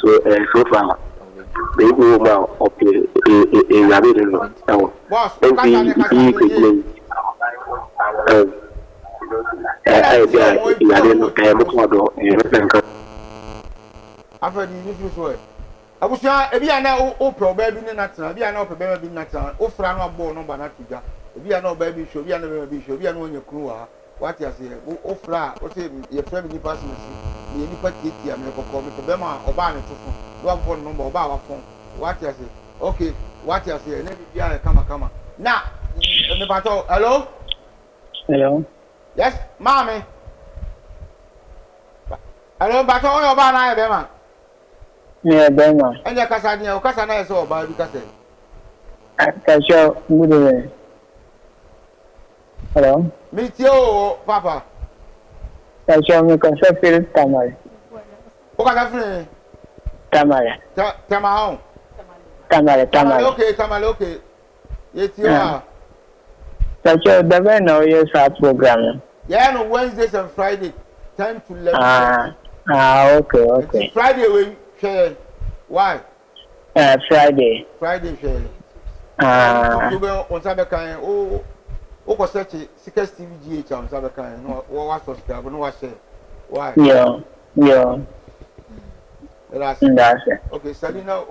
So far they go ma okay rabbit no. Boss, after the new so abusia ebi ana o pro ba bi ne natena ebi ana o pro ba bi natena o fra no abo no ba na tuja ebi ana o ba bi show ebi ana ba bi show ebi ana onye kru ha what you say o fra o say ye fra bi ni pass me see ye ni pa tieti am ko me to be ma oba ne to fun do phone number oba wa phone what you say okay what you say na bi ya kama na me pa to hello yes mami hello ba to o oba na e be ma Yeah, Bema. And your Cassania, Cassana is all by because Casio, good. Hello? meet you, Papa. Casio, me concept Tamale. What are you? Tamale. Tamale. Tamale. Okay, Tamale, okay. Yes, you are. Casio, the man or yes, our program. Yeah, no Wednesdays and Friday, 10 to 11. Okay. Friday, we share. Why? Friday. Friday, share. You will on Saturday. Oh, such a 6 TVGH on Saturday. No, what subscribe, no, what share. Why? Yeah. That's it. okay, Salina.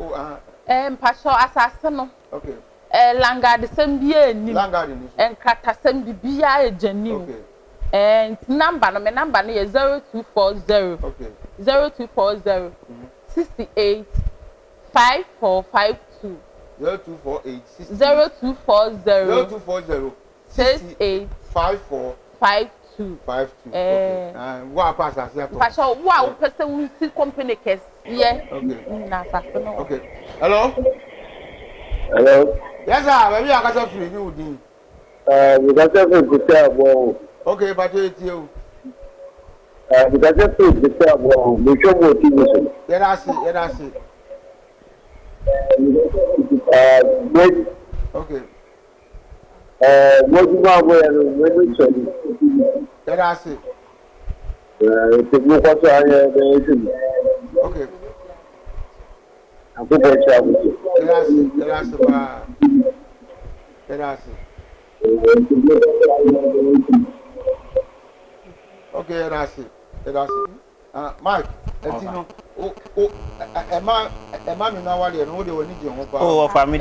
Pastor Assassino. Okay. Langa the same year, Langard and Kratasem Bibia Genuine. Okay. And number is 0240. Okay. 0240 68 5452. 0248 0240 68 5452. Okay. What pass as that? Pastor, wow, person will see company case. Yeah. Okay. Okay. Hello? Yes, sir. Maybe I got free you do. We got a good tell. Okay, but it's you. We got a good tell. We show more things. Yeah, that's it. Okay. What you are wearing, when you Yeah, that's it. Okay. I'm going to travel. That's it. Okay, that's it. Mike, you know, me now while you know they will need you. Oh, family,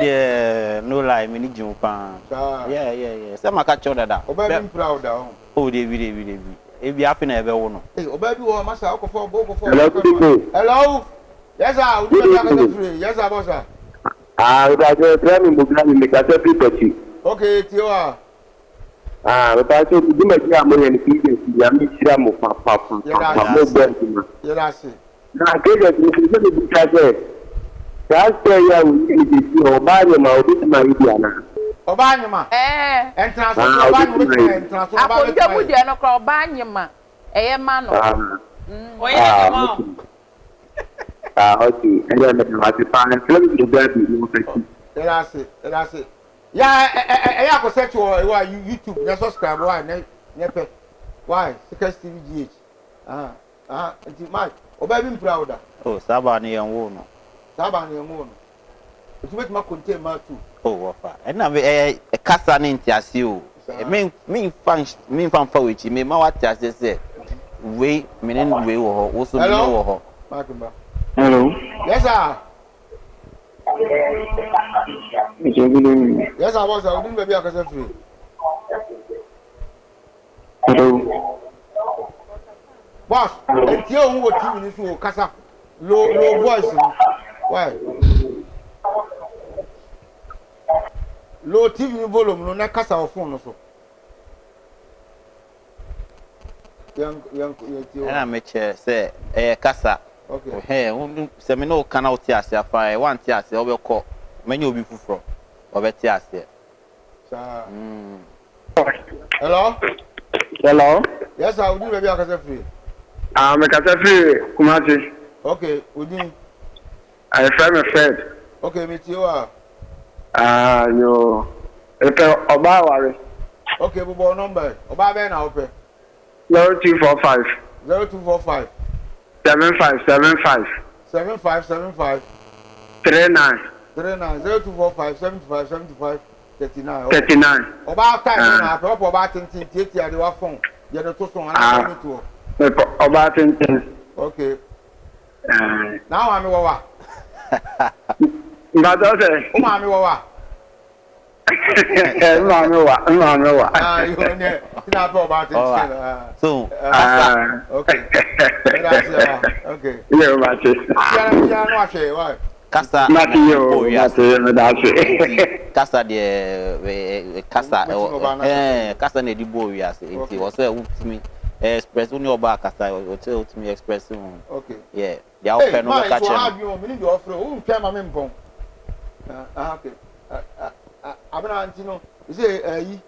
no lie, me need you. Yeah. Some I catch that. I'm proud down. Oh, David. If you happen to ever know. Hey, Obabi or Master Obofour. Hello. Yes, sir. Yes, sir, boss. That's a me make a people. Okay, Tio. But I told you, make your money and feed you. Papa. Yeah, that's it. Now, I get it. That's why you are buy them out of my Indiana. Obanyama. And transfer Obanyama. I put you with your call Banyama. Man. Okay. And then I find a film to baby. That's it. Yeah, I could set you YouTube. Just subscribe. Why? Because TVGH. Mike. Obabi proud. Oh, Sabani and Wono. Sabani and Wono. It's make my contain my too. Oh, what? And I'm a Cassan in Tiasio. Me fan for which me, my what I said. we menen we wo ho wo so me wo ho Hello. Yes sir. Yes sir boss, I didn't baby akasa free. Hello. Boss, enti o wo TV ni so kasa low voice no. Why? Low TV volume no na kasa o phone no so. Yang na me che say kasa. Okay. Hey, se me no kana oti ase afa wan ti ase obekọ menye obi fufuro obeti ase. Sir. Hello? Hello. Yes sir, would you baby akasa free? Me kasa free Kumasi. Okay, would you? I friend my friend. Okay, meet you are. Yo. Epe Oba Wari. Okay, bobo number. Oba be na ope. 0245 0245 7575 7575 39 0245 7575 39. 39. Oba time na ape oba tintin tietia de wa phone. Ye no to so ana ni to. Oba tintin. Okay. Now I'm wawa. Mbado se. O ma mi wawa. Mama wa. You know, tina po about it. So, okay. Okay. Yeah, Mati. Yeah, no shey, why? kasa Mati yo, Mati. Kasa de kasa kasa na di bo wi ase enti wo so utimi express uni oba kasa o te utimi express mu. Okay. Yeah, dia open no ka che. So have you me need offer. Who tell ma me mpon. Okay. Abana antino say yi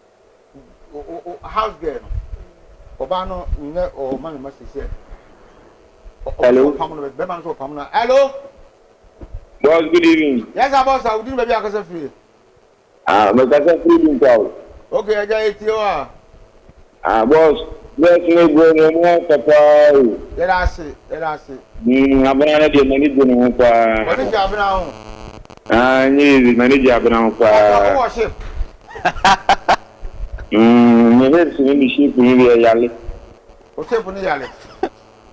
house girl oba no nye o ma me message say hello be man so pam na hello boss, good evening. Yes boss, I would do baby akasa free. Me kasa free din call. Okay, aja etio Boss, let's me go no more papa. Let us see. Abana na de mani go no pa. What is abana ho? Ni mani ja abana pa. Oh, ship. Me let me ship ni be yale. O ship ni yale.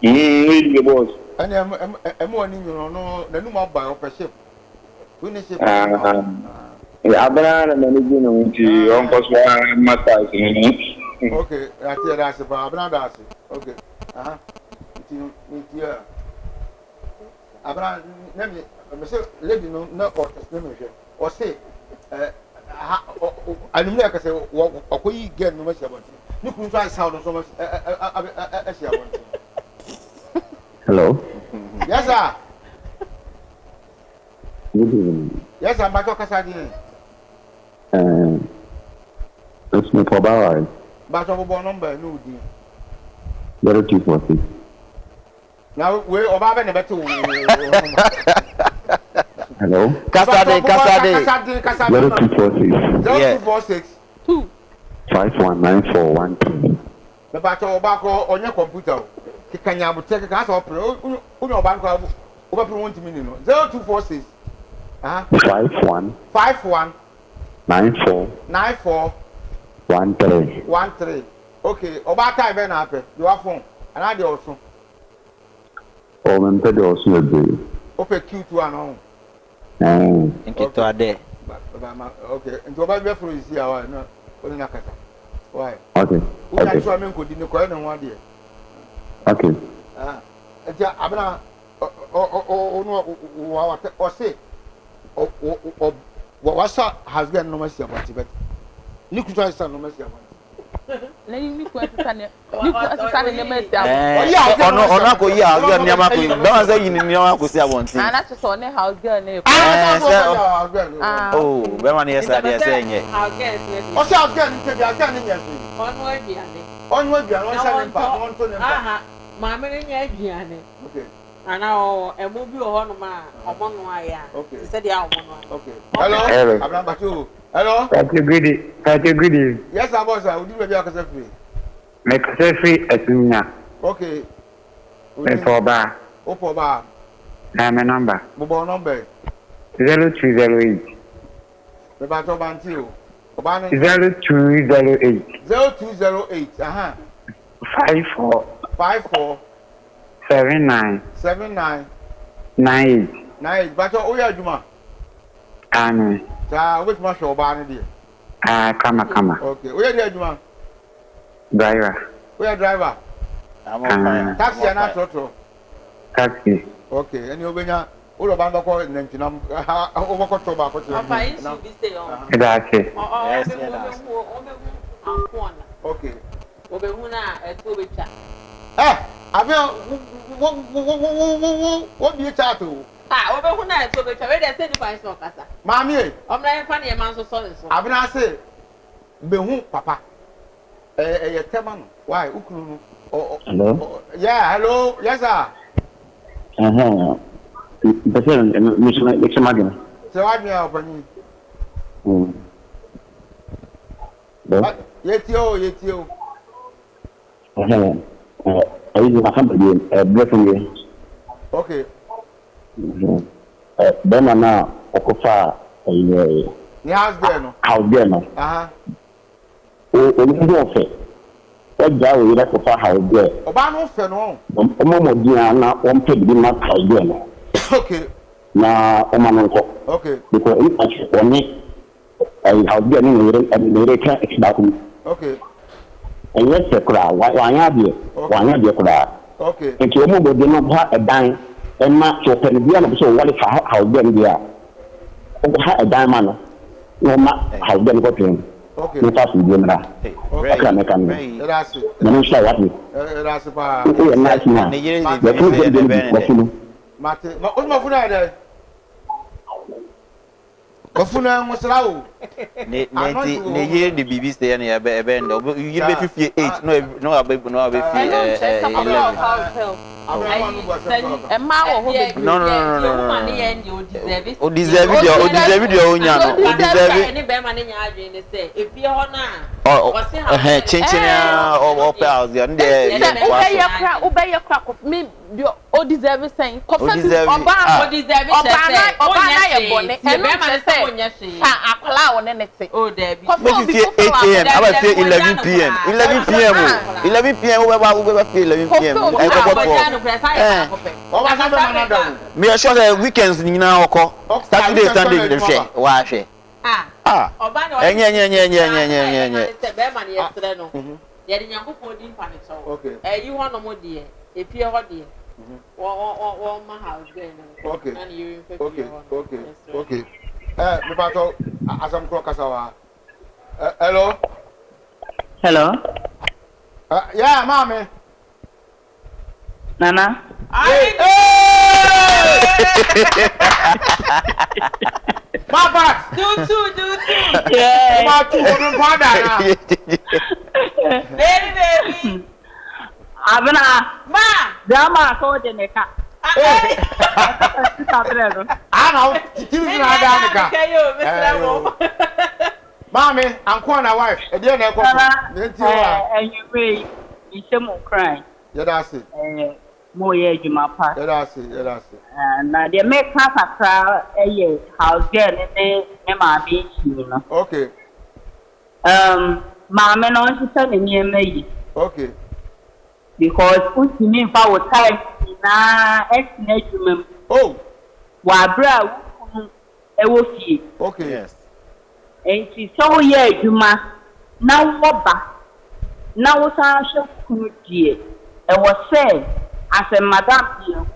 Ni the boss. And I'm one in no, the new mob by of ship. We need ship. Abana na mani go no nti on ko so master ni. Okay, that's about abana that's okay. It's abana let me say lady no or name or say I know like I say okoyi get no much about you could try sound so much Hello. Yes sir. Good evening. Yes sir, my kasa di. It's me for Bawari. But of number no di. 0246. Now we oba be better. Hello. Kasa de 0246. 0246 2 519412. Me ba to oba ko onye computer. Kikanya buteke ka so opre. Onye oba ko oba pre want me no. 0246 51 51 94 94 13. Okay, oba time be na ape. You have phone. And I dey also. O me mpede oso ebe. Ope Q2 and Nkito ade. Okay, nti oba be for isi awa no. Oni na kasa. Why? Okay. Uja nso ame nkodi ne ko na ho ade. Okay. Nti abena onu wa o say o wasa husband no masi abati bet. Ni kutu asa no masi abati. Na ni ku atisa ne mesi Ono ko yi house girl nyama ko yi. Be wan say yin nyama ko si abonti. ana to so ne house girl ne Oh, be man yes ade say nye. O say husband nti bi asa ni nyafi. Onu aduane on say nempa, on to nempa. Ma me nya aduane. Okay. Ana o emo bi o ho no ma omo no aya. Okay. Se dia omo no. Okay. Hello. Abna Batu. Hello. Thank you, goody. Yes, boss. I will do baby akasa free. Make a free atunya. Okay. Me for ba. Opo ba. Na my number. Bobo number. 0208. Me ba to banti o. Oba no 0208. 0208. 54. 54 79 79 98 9. But oh yeah, Juma. Ane. Which much your barn dear? Kama. Okay, where are Juma? Driver. Where driver? I'm on fire. Taxi and not auto. Taxi. Okay, and you're going to all about the call and then over tobacco. Papa, you should be stay on. That's it. Okay. Obehuna etobecha. I mean, what do you chat to? Obehuna etobecha. Where they say the price of kasa. Mammy, I'm not funny man so sorry. I've been say, Behu, Papa. A teman. Why? Hello? Yeah, hello. Yes, sir. Mr. Magna. So I'm here opening. Yetio. I use my company, breaking. Okay. Then I'm now, Obofour, Ni house there no. house there now. O ní ọ̀fẹ́ ọjà òye rẹ̀ kò fa house there. Ọba no fe no. Ọmọ ọmọdé yẹn na wọ́n pè bí ma house there no. Okay. Na ọmọ náà nkọ. Okay. Because ẹni pàṣẹ wọ́n ní house there ní nìyẹrẹ ká ẹ̀sìn báko. Okay. Ẹ̀yẹ sẹ̀ kura wànyá adìẹ kura. Okay. Nti ọmọ ọmọdé náà bá ẹ̀dán ẹ̀ma sọ̀tẹ̀ ní bí wọn sọ wọ́n lè fa house there ní bí a. Ọkọ̀ ha ẹ̀dán ma no. Wọ́n ma house there ní kọ́ tẹ̀. Okay. Ní fásitì ìdí ẹ̀mìrà. Ọkọ̀ mẹ́ka mi. That's it. Mẹ́ni sọ wá mi. That's it pa. Ó yẹ náà sí náà. Yẹ fún ìdí ẹ̀mìrà wọ́n fún mi. Mate, o ma funa de. Ko funa musrawo. Ne ye de bibi stay na ebe ndo. You be 58 no abe 11. Emma wo ho be. No. O deserve it. O nya no. O deserve it. Any be man nya adwen ne say efi ho na. Chinchina or pals ya ndé. Ubeye kra me o deserve saying. O deserve say. Oba na ye bone. E be man say onya hwe. Akwala wo ne nete. O da bi. Maybe 8 a.m. About 11 p.m. 11 p.m. 11 p.m. we be 11 p.m. I go for. Me sure the weekends ni na okọ. Saturday Sunday dey hwe. Wa hwe. Oba na Enye. Be man yesterday no. Ye de Nyankopon di mpa ne so. Okay. You ho no mo de. Epie ho de. Wo ma house there no. Okay. And you Okay. Me pato asam kro kasawa. Hello. Yeah, mommy. Nana. Papa, do two. Yeah. Ma tu odun pada. Baby. Abena. Ma. Drama ko de neka. Ana tiri na ada nika. Mommy, anko na wife. E dey na ekofo. Nti wa. Anyway, ishemu cry. Yeah, that's it. Mo ye adwuma pa. Yeah, that's it. Na de make kakra house girl ne ma be chi no. Okay. Maame no nsisa ne niema yi. Okay. Because utimi fa wo time na exna adwuma. Oh. Wa bra wo ewo fie. Okay. Yes. Enti so ye adwuma na wo ba. Na wo san hwe kunu die. E wo say as a madam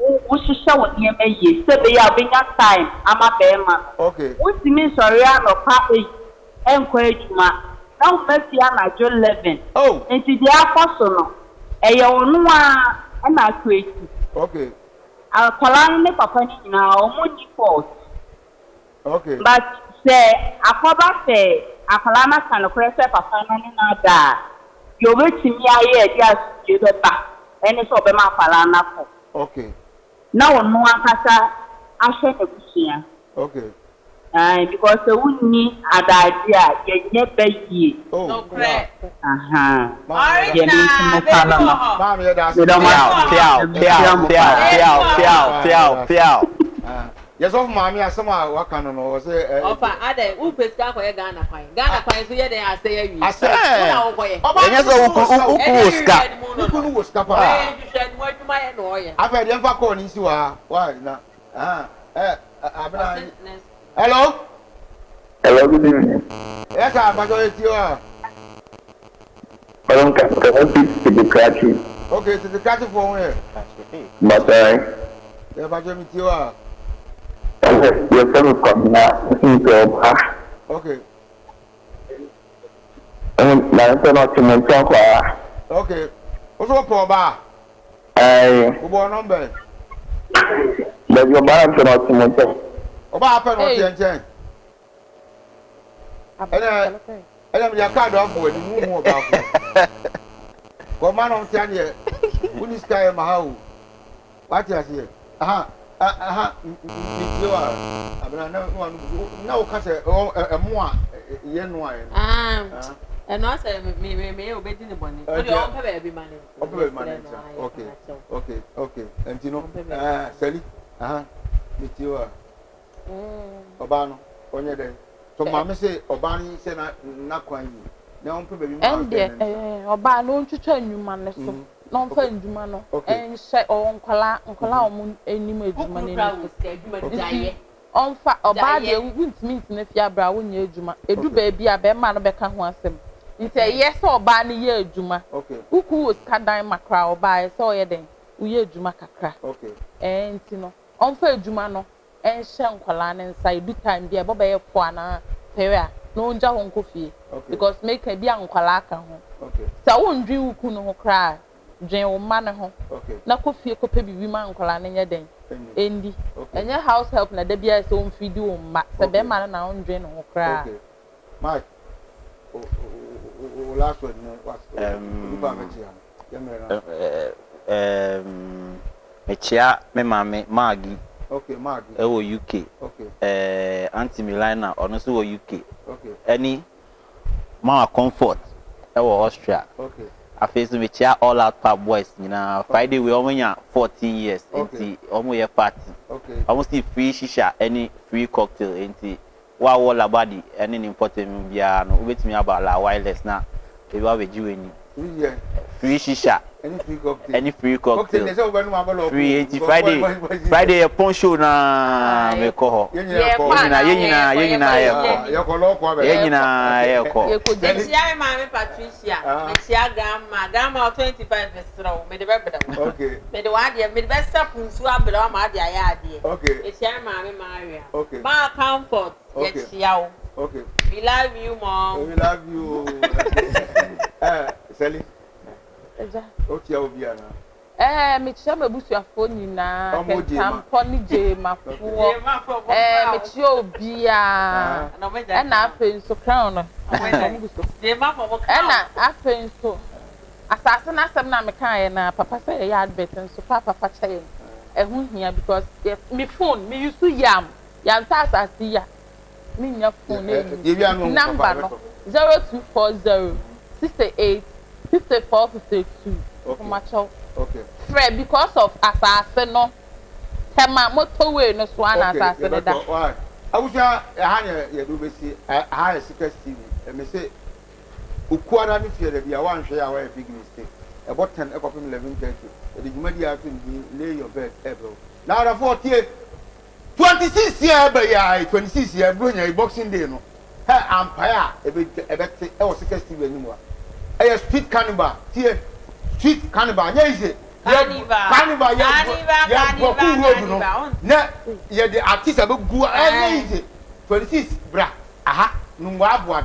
wo hihye wo niema yi se be ya obenya time ama be ma. Okay. Utimi sori anopa enko adwuma. Na wo masi na jo 11. Oh. Enti dia akoso no. Eye onu a na kweti. Okay. Akwala ne papa ni nyina omo ni fault. Okay. But say akwaba say akwala na kan ko say papa na ni na da. Yo betimi aye dia asuje be ba. Eni so be ma akwala na ko. Okay. Na onu akasa ahwe ne busia. Okay. Because the wunni adadia ye nye bayi. Oh. No crack. Ye ni mo kala no. Mom, yeah, that's We don't Piao. Yes, of mommy, as some what can know say. Ofa, ade, who pay ska for Ghana fine. Ghana fine so ye dey I say you. I say, Yes, who ska? Who was Kappa? Eh, you said what you might know ye. I've had them for calling you. Why now? Hello? Hello, good evening. Yes, I'm going to you. I don't care to the country. Okay, to the catch phone here. But Yeah, but you you your son come now. Okay. My son not to mention for Okay. What's up, Boba? Who number? But your balance not to mention. Oba happen on 10. And I'm your card off with the moon about. Come on, 10 years. Who is Sky Mahau? What is here? You are. I no, catch a more yen wine. And I say me obey the money. But you don't have every money. Okay. And you know, Sally, with you are. Obano, on your day. So, Mamma say, Obani said, not quite you. Now, probably. And oba no ntwetwa nnwuma ne so no mfa ndwuma no enhye onkwala omun enim edwuma ne ni onfa oba de wuntimi ntine fi abra wonya edwuma edu ba bia be ma no beka ho asem nti yes oba ne ye edwuma uku wo skadan makra oba ye so ye den wo ye edwuma kakra nti no onfa edwuma no enhye nkwala ne nsa edu time bia bo be ye fo ana pewa no nja ho nkofie because make e bia nkwala aka ho sa wo ndwi uku no ho kra dwen wo ma ne ho na kofie kope bibi ma nkwala ne nye den endi enye house help na da bia so mfidi wo ma se be ma na ndwen no ho kra Mike last one was mechia me mame Maggie. Okay, Maggie. Ewo UK. Okay. Auntie Milana ono so UK. Okay. Any Mama Comfort ewo Austria. Okay. Afeso mechia all out pub boys nyina Friday we omanya 14 years enti omo ye party. Okay. Almost free shisha any free cocktail enti wa wala body any important bia no obetimi abala wireless na e wa be jiweni. Free shisha. Any free cocktail. Free 80 Friday a pon show na me ko ho. Yenina Etia mama Patricia. Etia grandma 25 esro. Me de bebeda. Okay. Me de wa de me de besta punsu abela ma de aya de. Okay. Etia mama Maria. Okay. Ma comfort. Etia o. Okay. We love you, mom. We love you. Sally. Otia obiana. Me chia mabusuafo nyina kentampo ni je mafuo. Me chia obia. Na afen so crown no. Je mafuo. Na afen so. Asase na asem na me kan na papa say ya advert so papa chaye. Ehun hia because me phone me use yam ta asase ya. Me nya phone number no 0240 68 5452. Okay. Fred, because of assassin no. Tema motorway no so an assassin da. Why? I wish I do be see I secret TV. And me say Ukuara ni fear be one share away big mistake. About 10 from 11:30. The media lay your bed ever. Now the 40 26 year by 26 year bring boxing day no. Her empire e be secret TV anymore. A street cannibal, street cannibal, yes, cannibal, yeah, the artist of Gua, and 26, bra, aha, Numba,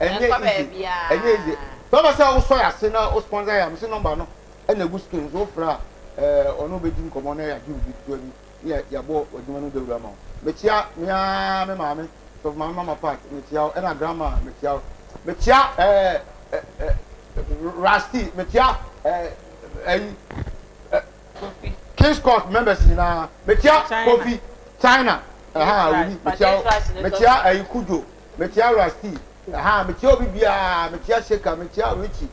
and yes, Thomas also a sinner or sponsor, I'm saying, no, and the good skins, so far, or nobody come on air, you your boy, or you want to do Ramon. But ya, my mammy, of my mama part, with your and a grandma, with your, Rusty, Metia, King's Court members in Metia, Coffee, China, Metia, Kujo, Metia Rusty, Metio Bibia, Metia Shaker, Metia Richie,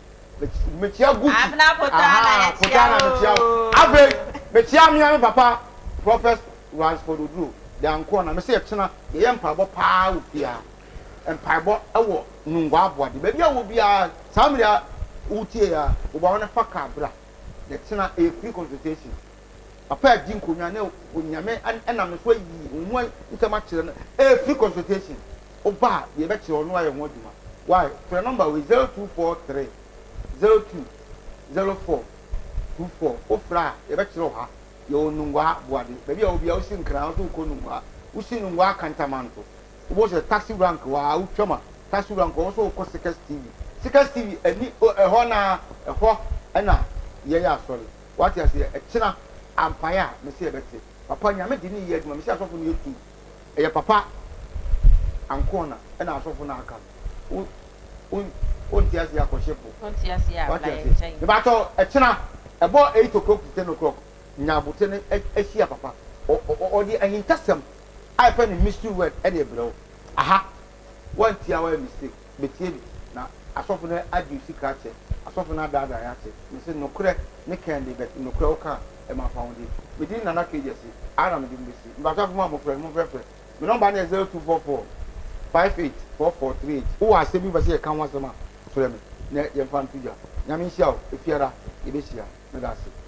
Metia Gucci, Metia, Metia, Miami Papa, Prophet runs for the Drew. anko na me se yɛkyena yɛ mpaebɔ paa wo pia mpaebɔ ɛwɔ nungwa aboade baabi a wo bia saa mmere wotie ya wo ba wona fa ka bra yɛkyena a free consultation papa adi nkonwa na onyame ɛnam no so yi onwa ntama kyerɛ no free consultation oba ye be kyerɛ no ayɛ ho adwuma why for number we 0243 0204 24 ofra ye be kyerɛ ha ye onungwa boade baabi a obi a usi nkran so ko nungwa usi nungwa kantamanto wo se taxi rank wa utwama taxi rank wo so ko Sikas TV ani ɛhɔ na ɛhɔ ɛna ye ya sorry what you say ɛkyena ampaya me se ebete papa nyame di ni ye adwuma me se asofo no etu ɛyɛ papa ankona ɛna asofo na aka on ti asia akɔhyepo on ti asia la ye nkyɛn me ba to ɛkyena ɛbɔ 8 o'clock to 10 o'clock nyabote ne ahia papa ɔdi ahintasɛm I find a mystery word ɛde ebrew aha one ti awa mistake betie bi na asofo no adi sika kyɛ asofo no adada ya kyɛ me se nokorɛ ne kan de bet nokorɛ oka ɛma found me di nana kejesi ara me di mbesi mbasa fo mo frɛ me number na 0244 584438 wo asɛbi ba se yɛ kan wasɛm a frɛ me na yɛ fa ntuja nyame nhia o efiara yɛ besia me da se